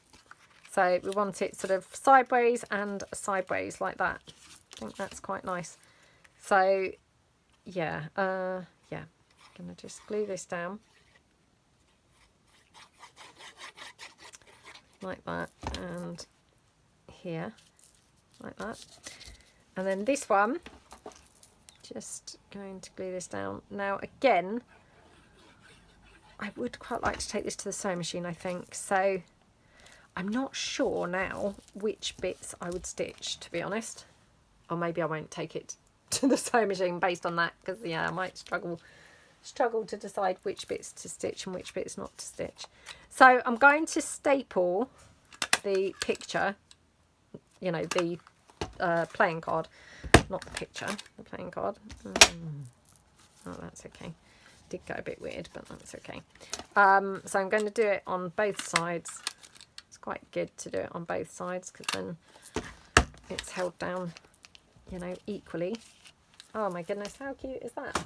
A: so we want it sort of sideways and sideways like that. I think that's quite nice. So yeah, I'm gonna just glue this down like that, and here like that, and then this one, just going to glue this down. Now again, I would quite like to take this to the sewing machine, I think. So I'm not sure now which bits I would stitch, to be honest. Or maybe I won't take it to the sewing machine based on that, because yeah, I might struggle to decide which bits to stitch and which bits not to stitch. So I'm going to staple the picture, you know, the playing card, not the picture, the playing card. Oh, that's okay. Did go a bit weird, but that's okay. So I'm going to do it on both sides. It's quite good to do it on both sides, because then it's held down, you know, equally. Oh my goodness, how cute is that?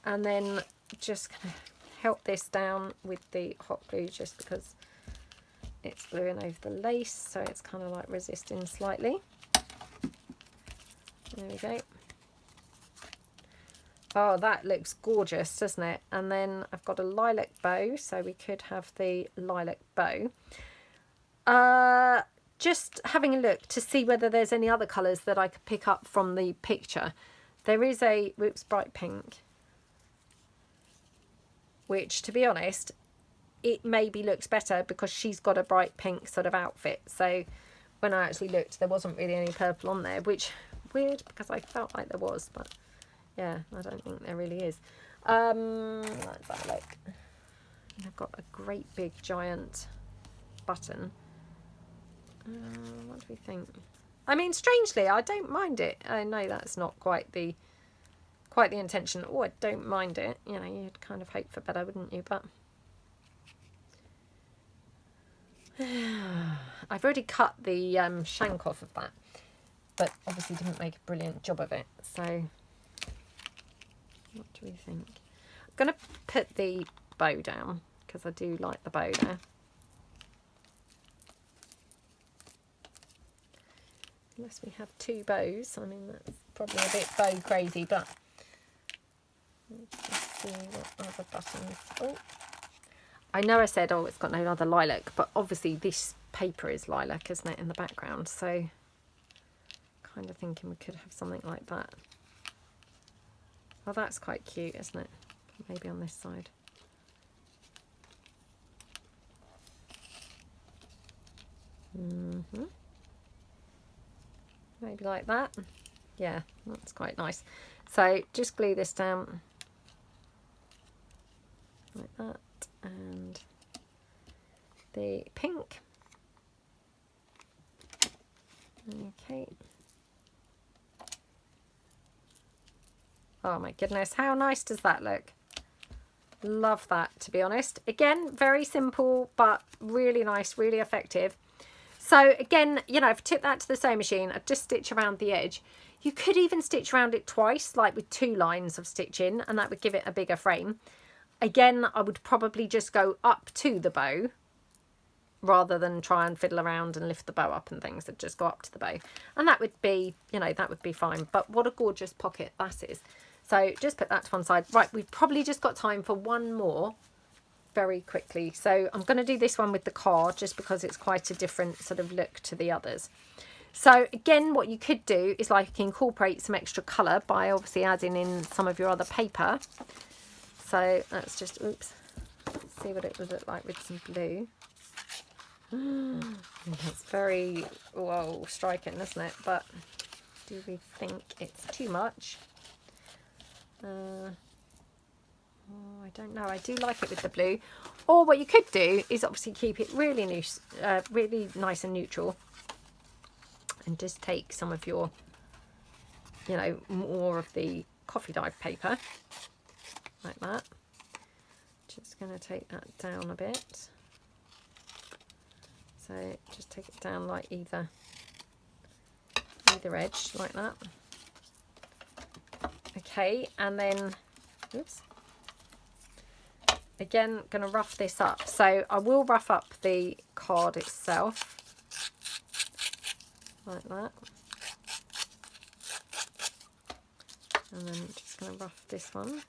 A: And then just going to help this down with the hot glue, just because it's gluing over the lace, so it's kind of like resisting slightly. There we go. Oh, that looks gorgeous, doesn't it? And then I've got a lilac bow, so we could have the lilac bow. Just having a look to see whether there's any other colours that I could pick up from the picture. There is a, whoops, bright pink, which, to be honest, it maybe looks better because she's got a bright pink sort of outfit. So when I actually looked, there wasn't really any purple on there, which weird, because I felt like there was, but yeah, I don't think there really is. Let's have a look. I've got a great big giant button. What do we think? I mean, strangely, I don't mind it. I know that's not quite the intention. Oh, I don't mind it. You know, you'd kind of hope for better, wouldn't you? But I've already cut the shank off of that, but obviously didn't make a brilliant job of it. So what do we think? I'm going to put the bow down because I do like the bow there. unless we have two bows. I mean, that's probably a bit bow crazy, but let's see what other buttons. Oh, I know I said, oh, it's got no other lilac, but obviously this paper is lilac, isn't it, in the background? So kind of thinking we could have something like that. Well, that's quite cute, isn't it? Maybe on this side. Maybe like that. Yeah, that's quite nice. So just glue this down like that, and the pink. Okay. Oh my goodness, how nice does that look? Love that, to be honest. Again, very simple, but really nice, really effective. So again, you know, I've tipped that to the sewing machine. I've just stitched around the edge. You could even stitch around it twice, like with 2 lines of stitching, and that would give it a bigger frame. Again, I would probably just go up to the bow rather than try and fiddle around and lift the bow up and things. I'd just go up to the bow. And that would be, you know, that would be fine. But what a gorgeous pocket that is. So just put that to one side. Right, we've probably just got time for one more very quickly. So I'm going to do this one with the card just because it's quite a different sort of look to the others. So again, what you could do is like incorporate some extra colour by obviously adding in some of your other paper. So let's just, oops, see what it would look like with some blue. It's very, whoa, striking, isn't it? But do we think it's too much? Oh, I don't know. I do like it with the blue. Or what you could do is obviously keep it really loose, really nice and neutral, and just take some of your, you know, more of the coffee dye paper like that. Just going to take that down a bit. So just take it down like either edge like that. Okay, and then, oops. Again, going to rough this up. So I will rough up the card itself like that. And then just going to rough this one.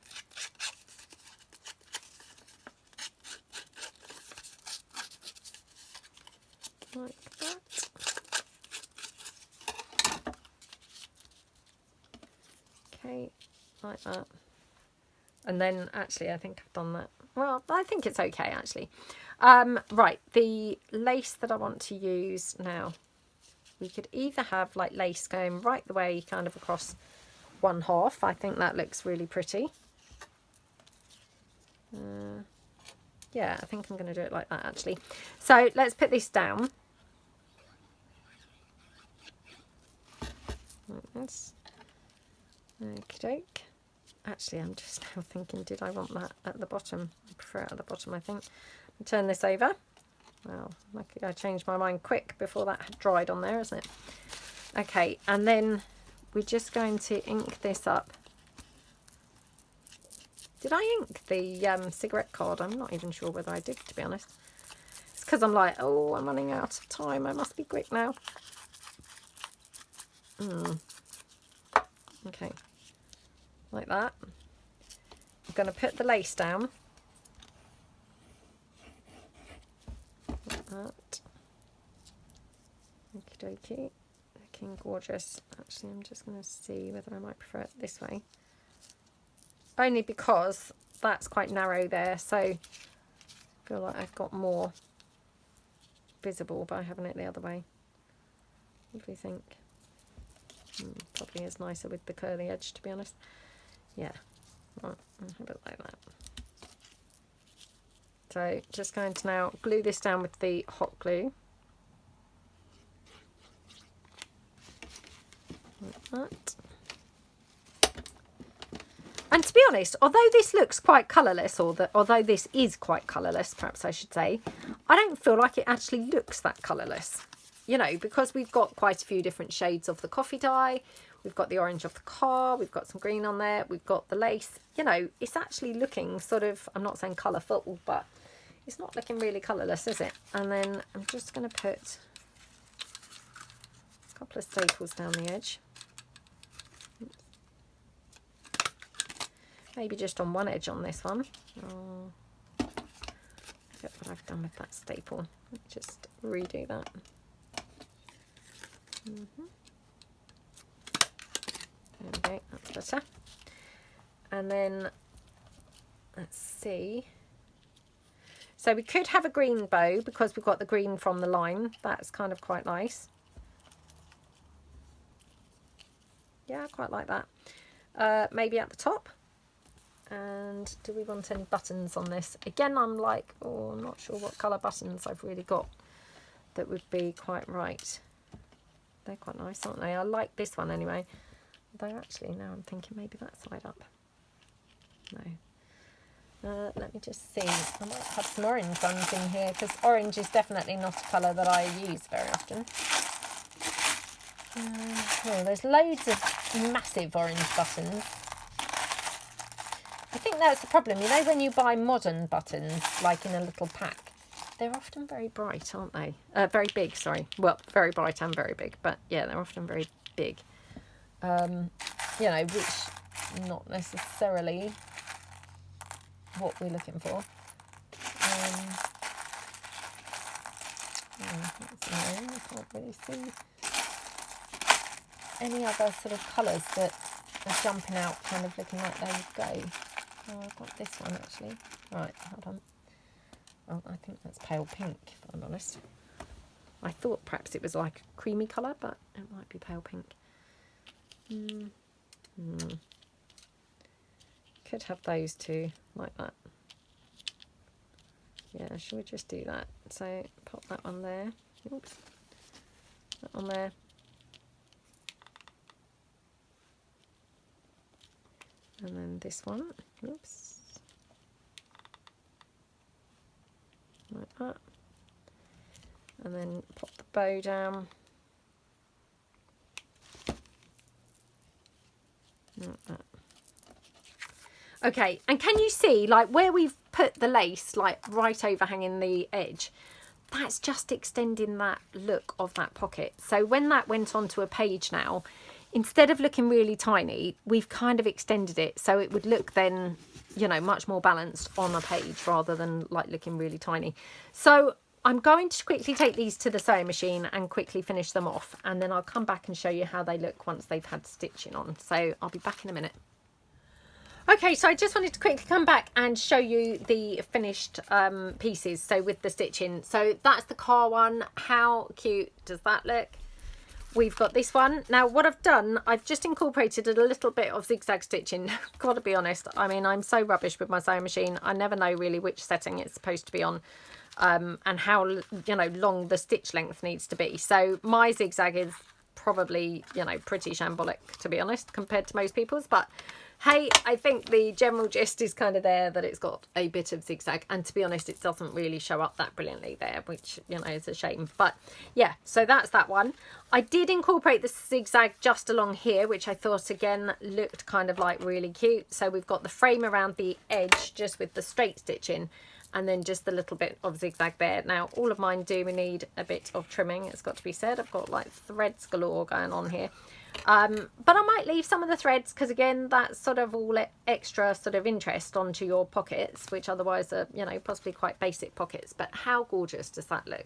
A: Like that. Okay, like that. And then actually I think I've done that. Well, I think it's okay actually. Right, the lace that I want to use now, we could either have like lace going right the way kind of across one half. I think that looks really pretty. Yeah, I think I'm going to do it like that actually. So let's put this down. Like this. Okie doke. Actually, I'm just now thinking, did I want that at the bottom? I prefer it at the bottom, I think. I'll turn this over. Well, lucky I changed my mind quick before that had dried on there, isn't it? Okay, and then we're just going to ink this up. Did I ink the cigarette card? I'm not even sure whether I did, to be honest. It's because I'm like, oh, I'm running out of time. I must be quick now. Okay. Like that. I'm going to put the lace down. Like that. Okie dokie. Looking gorgeous. Actually, I'm just going to see whether I might prefer it this way. Only because that's quite narrow there, so I feel like I've got more visible by having it the other way. What do you think? Probably is nicer with the curly edge, to be honest. Yeah, right, I'll have it like that. So just going to now glue this down with the hot glue. Like that. And to be honest, although this looks quite colourless, although this is quite colourless, perhaps I should say, I don't feel like it actually looks that colourless. You know, because we've got quite a few different shades of the coffee dye. We've got the orange of the car. We've got some green on there. We've got the lace. You know, it's actually looking sort of, I'm not saying colourful, but it's not looking really colourless, is it? And then I'm just going to put A couple of staples down the edge. Maybe just on one edge on this one. Oh, look at what I've done with that staple. Let me just redo that. There we go, that's better. And then let's see. So we could have a green bow because we've got the green from the line. That's kind of quite nice. Yeah, I quite like that. Maybe at the top. And do we want any buttons on this? Again, I'm like, oh, I'm not sure what colour buttons I've really got that would be quite right. They're quite nice, aren't they? I like this one anyway. Although actually now I'm thinking maybe that side up. No. Let me just see. I might have some orange ones in here because orange is definitely not a colour that I use very often. Oh, there's loads of massive orange buttons. I think that's the problem, you know, when you buy modern buttons, like in a little pack, they're often very bright, aren't they? Very big, sorry. Well, very bright and very big, but yeah, they're often very big. You know, which not necessarily what we're looking for. I can't really see any other sort of colours that are jumping out, kind of looking like they would go. Oh, I've got this one actually. Right, hold on. Oh, I think that's pale pink, if I'm honest. I thought perhaps it was like a creamy colour, but it might be pale pink. Could have those two, like that. Yeah, should we just do that? So, pop that on there. Oops. That on there. And then this one, oops, like that, and then pop the bow down, like that. Okay, and can you see, like, where we've put the lace, like, right overhanging the edge, that's just extending that look of that pocket. So when that went onto a page now, instead of looking really tiny, we've kind of extended it so it would look then, you know, much more balanced on a page rather than like looking really tiny. So I'm going to quickly take these to the sewing machine and quickly finish them off, and then I'll come back and show you how they look once they've had stitching on. So I'll be back in a minute. Okay, so I just wanted to quickly come back and show you the finished pieces, so with the stitching. So that's the car one. How cute does that look? We've got this one. Now what I've done, I've just incorporated a little bit of zigzag stitching. Gotta be honest, I mean, I'm so rubbish with my sewing machine. I never know really which setting it's supposed to be on, and how, you know, long the stitch length needs to be. So my zigzag is probably, you know, pretty shambolic, to be honest, compared to most people's, but hey, I think the general gist is kind of there, that it's got a bit of zigzag, and to be honest, it doesn't really show up that brilliantly there, which, you know, is a shame. But yeah, so that's that one. I did incorporate the zigzag just along here, which I thought again looked kind of like really cute. So we've got the frame around the edge just with the straight stitching, and then just the little bit of zigzag there. Now all of mine do need a bit of trimming, it's got to be said. I've got like threads galore going on here. But I might leave some of the threads because again, that's sort of all extra sort of interest onto your pockets, which otherwise are, you know, possibly quite basic pockets. But how gorgeous does that look?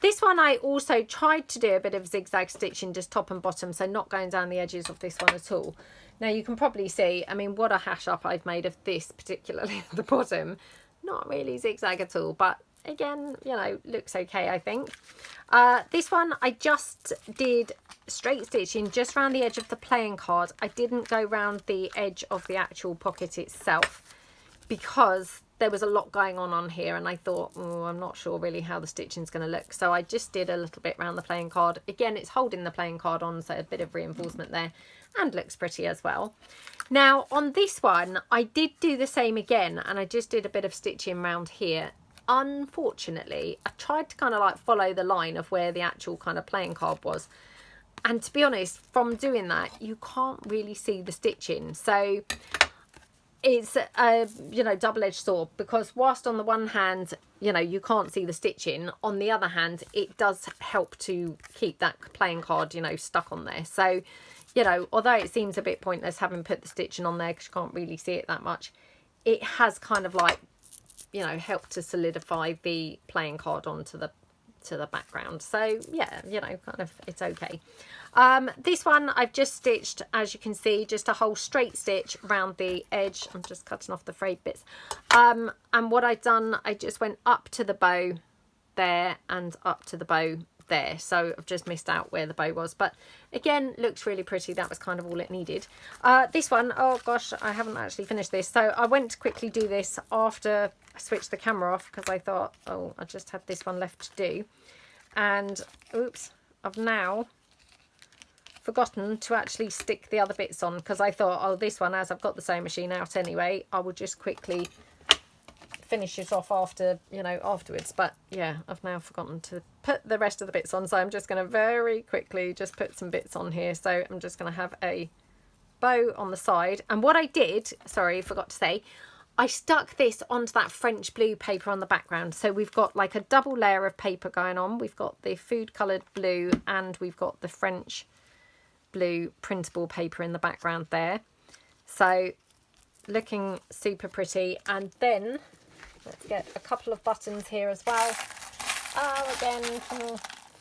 A: This one I also tried to do a bit of zigzag stitching just top and bottom, so not going down the edges of this one at all. Now you can probably see, I mean, what a hash up I've made of this, particularly at the bottom. Not really zigzag at all, but again, you know, looks okay, I think. This one I just did straight stitching just around the edge of the playing card. I didn't go round the edge of the actual pocket itself because there was a lot going on here, and I thought, oh, I'm not sure really how the stitching's going to look, so I just did a little bit around the playing card. Again, it's holding the playing card on, so a bit of reinforcement there, and looks pretty as well. Now on this one I did do the same again, and I just did a bit of stitching around here. Unfortunately, I tried to kind of like follow the line of where the actual kind of playing card was, and to be honest, from doing that you can't really see the stitching. So it's a, you know, double-edged sword, because whilst on the one hand you know, you can't see the stitching. On the other hand, it does help to keep that playing card, you know, stuck on there. So, you know, although it seems a bit pointless having put the stitching on there because you can't really see it that much, it has kind of like, you know, helped to solidify the playing card onto the background. So yeah, you know, kind of, it's okay. This one I've just stitched, as you can see, just a whole straight stitch around the edge. I'm just cutting off the frayed bits. And what I've done, I just went up to the bow there and up to the bow there. So I've just missed out where the bow was, but again, looks really pretty. That was kind of all it needed. This one, oh gosh, I haven't actually finished this. So I went to quickly do this after I switched the camera off because I thought, oh, I just had this one left to do. And oops, I've now forgotten to actually stick the other bits on because I thought, oh, this one, as I've got the sewing machine out anyway, I will just quickly finish it off after, you know, afterwards. But yeah, I've now forgotten to put the rest of the bits on, so I'm just going to very quickly just put some bits on here. So I'm just going to have a bow on the side, and what I did, sorry, forgot to say, I stuck this onto that French blue paper on the background. So we've got like a double layer of paper going on. We've got the food coloured blue and we've got the French blue printable paper in the background there. So looking super pretty. And then let's get a couple of buttons here as well. Again,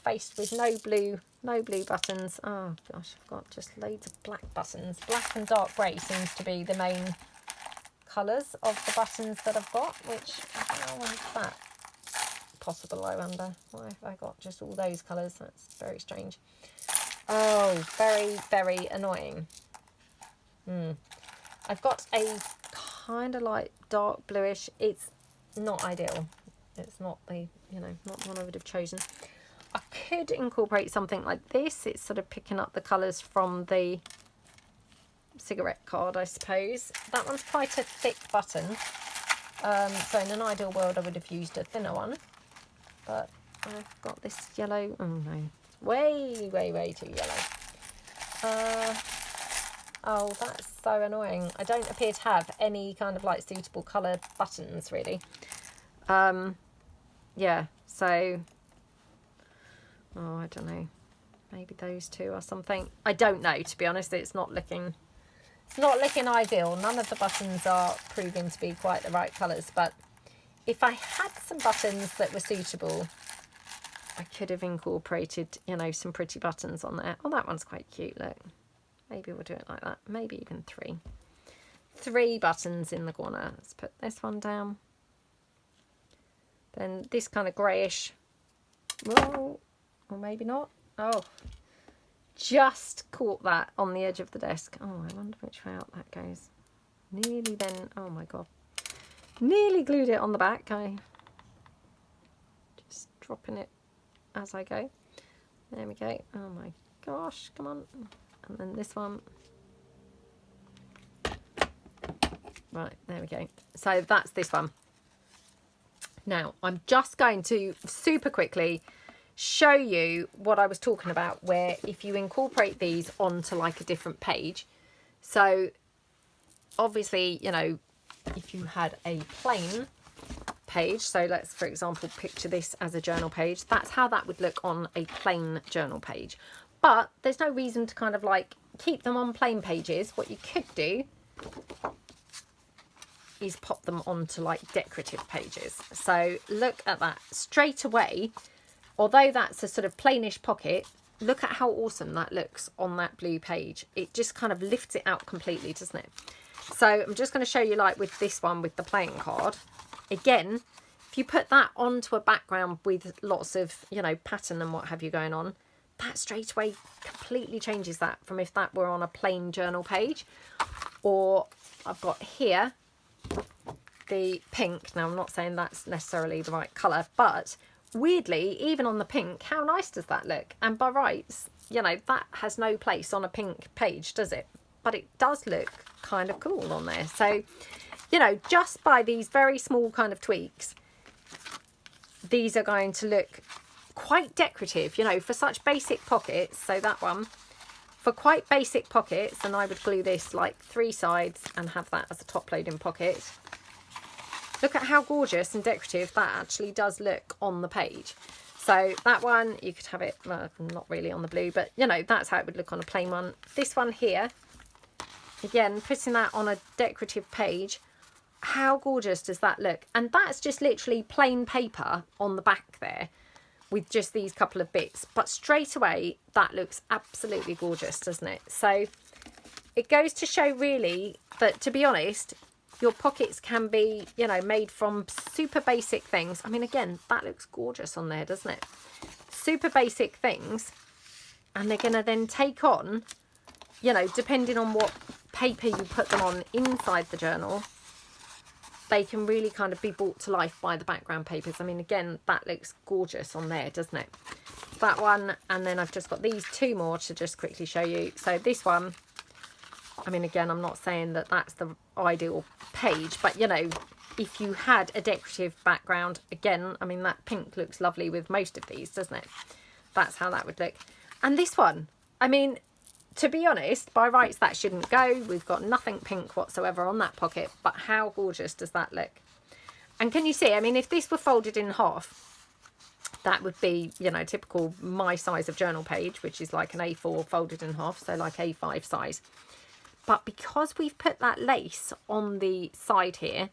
A: faced with no blue buttons. Oh gosh, I've got just loads of black buttons. Black and dark grey seems to be the main colours of the buttons that I've got, which, how is that possible, I wonder? Why have I got just all those colours? That's very strange. Oh, very, very annoying. I've got a kind of like dark bluish. It's not ideal. It's not the, you know, not the one I would have chosen. I could incorporate something like this. It's sort of picking up the colours from the cigarette card, I suppose. That one's quite a thick button. So in an ideal world, I would have used a thinner one. But I've got this yellow. Oh no. Way, way, way too yellow. Oh, that's so annoying. I don't appear to have any kind of like suitable colour buttons, really. Yeah, so, oh, I don't know. Maybe those two or something. I don't know, to be honest. It's not looking ideal. None of the buttons are proving to be quite the right colours, but if I had some buttons that were suitable, I could have incorporated, you know, some pretty buttons on there. Oh, that one's quite cute, look. Maybe we'll do it like that. Maybe even three buttons in the corner. Let's put this one down. Then this kind of greyish. Whoa, or maybe not. Oh, just caught that on the edge of the desk. Oh, I wonder which way out that goes. Nearly then, oh my god. Nearly glued it on the back. I just dropping it as I go. There we go. Oh my gosh, come on. And then this one. Right, there we go. So that's this one. Now, I'm just going to super quickly show you what I was talking about, where if you incorporate these onto like a different page. So obviously, you know, if you had a plain page, so let's, for example, picture this as a journal page, that's how that would look on a plain journal page. But there's no reason to kind of like keep them on plain pages. What you could do is pop them onto like decorative pages. So look at that straight away. Although that's a sort of plainish pocket, look at how awesome that looks on that blue page. It just kind of lifts it out completely, doesn't it? So I'm just going to show you like with this one with the playing card. Again, if you put that onto a background with lots of, you know, pattern and what have you going on, that straight away completely changes that from if that were on a plain journal page. Or I've got here the pink. Now I'm not saying that's necessarily the right colour, but weirdly, even on the pink, how nice does that look? And by rights, you know, that has no place on a pink page, does it? But it does look kind of cool on there. So, you know, just by these very small kind of tweaks, these are going to look quite decorative, you know, for such basic pockets. So that one, for quite basic pockets, and I would glue this like 3 sides and have that as a top loading pocket. Look at how gorgeous and decorative that actually does look on the page. So that one, you could have it, well, not really on the blue, but you know, that's how it would look on a plain one. This one here, again, putting that on a decorative page, how gorgeous does that look? And that's just literally plain paper on the back there with just these couple of bits. But straight away, that looks absolutely gorgeous, doesn't it? So it goes to show really that, to be honest, your pockets can be, you know, made from super basic things. I mean, again, that looks gorgeous on there, doesn't it? Super basic things. And they're going to then take on, you know, depending on what paper you put them on inside the journal, they can really kind of be brought to life by the background papers. I mean, again, that looks gorgeous on there, doesn't it? That one, and then I've just got these two more to just quickly show you. So this one, I mean, again, I'm not saying that that's the ideal page, but, you know, if you had a decorative background, again, I mean, that pink looks lovely with most of these, doesn't it? That's how that would look. And this one, I mean, to be honest, by rights, that shouldn't go. We've got nothing pink whatsoever on that pocket, but how gorgeous does that look? And can you see, I mean, if this were folded in half, that would be, you know, typical my size of journal page, which is like an A4 folded in half, so like A5 size. But because we've put that lace on the side here,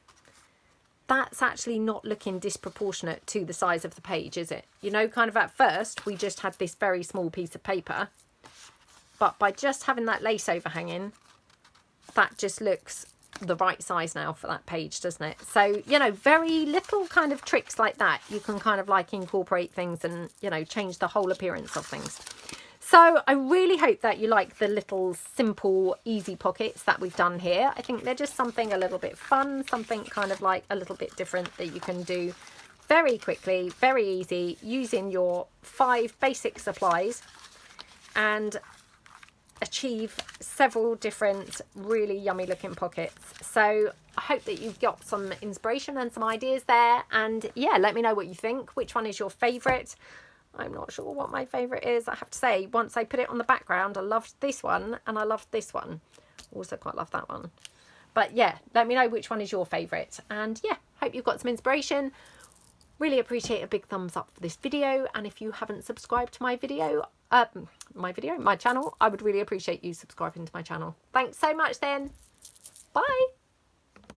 A: that's actually not looking disproportionate to the size of the page, is it? You know, kind of at first, we just had this very small piece of paper. But by just having that lace overhanging, that just looks the right size now for that page, doesn't it? So, you know, very little kind of tricks like that. You can kind of like incorporate things and, you know, change the whole appearance of things. So I really hope that you like the little simple, easy pockets that we've done here. I think they're just something a little bit fun, something kind of like a little bit different that you can do very quickly, very easy, using your 5 basic supplies and achieve several different really yummy looking pockets. So I hope that you've got some inspiration and some ideas there. And yeah, let me know what you think. Which one is your favourite? I'm not sure what my favourite is. I have to say, once I put it on the background, I loved this one and I loved this one. Also quite love that one. But yeah, let me know which one is your favourite. And yeah, hope you've got some inspiration. Really appreciate a big thumbs up for this video. And if you haven't subscribed to my channel, I would really appreciate you subscribing to my channel. Thanks so much then. Bye.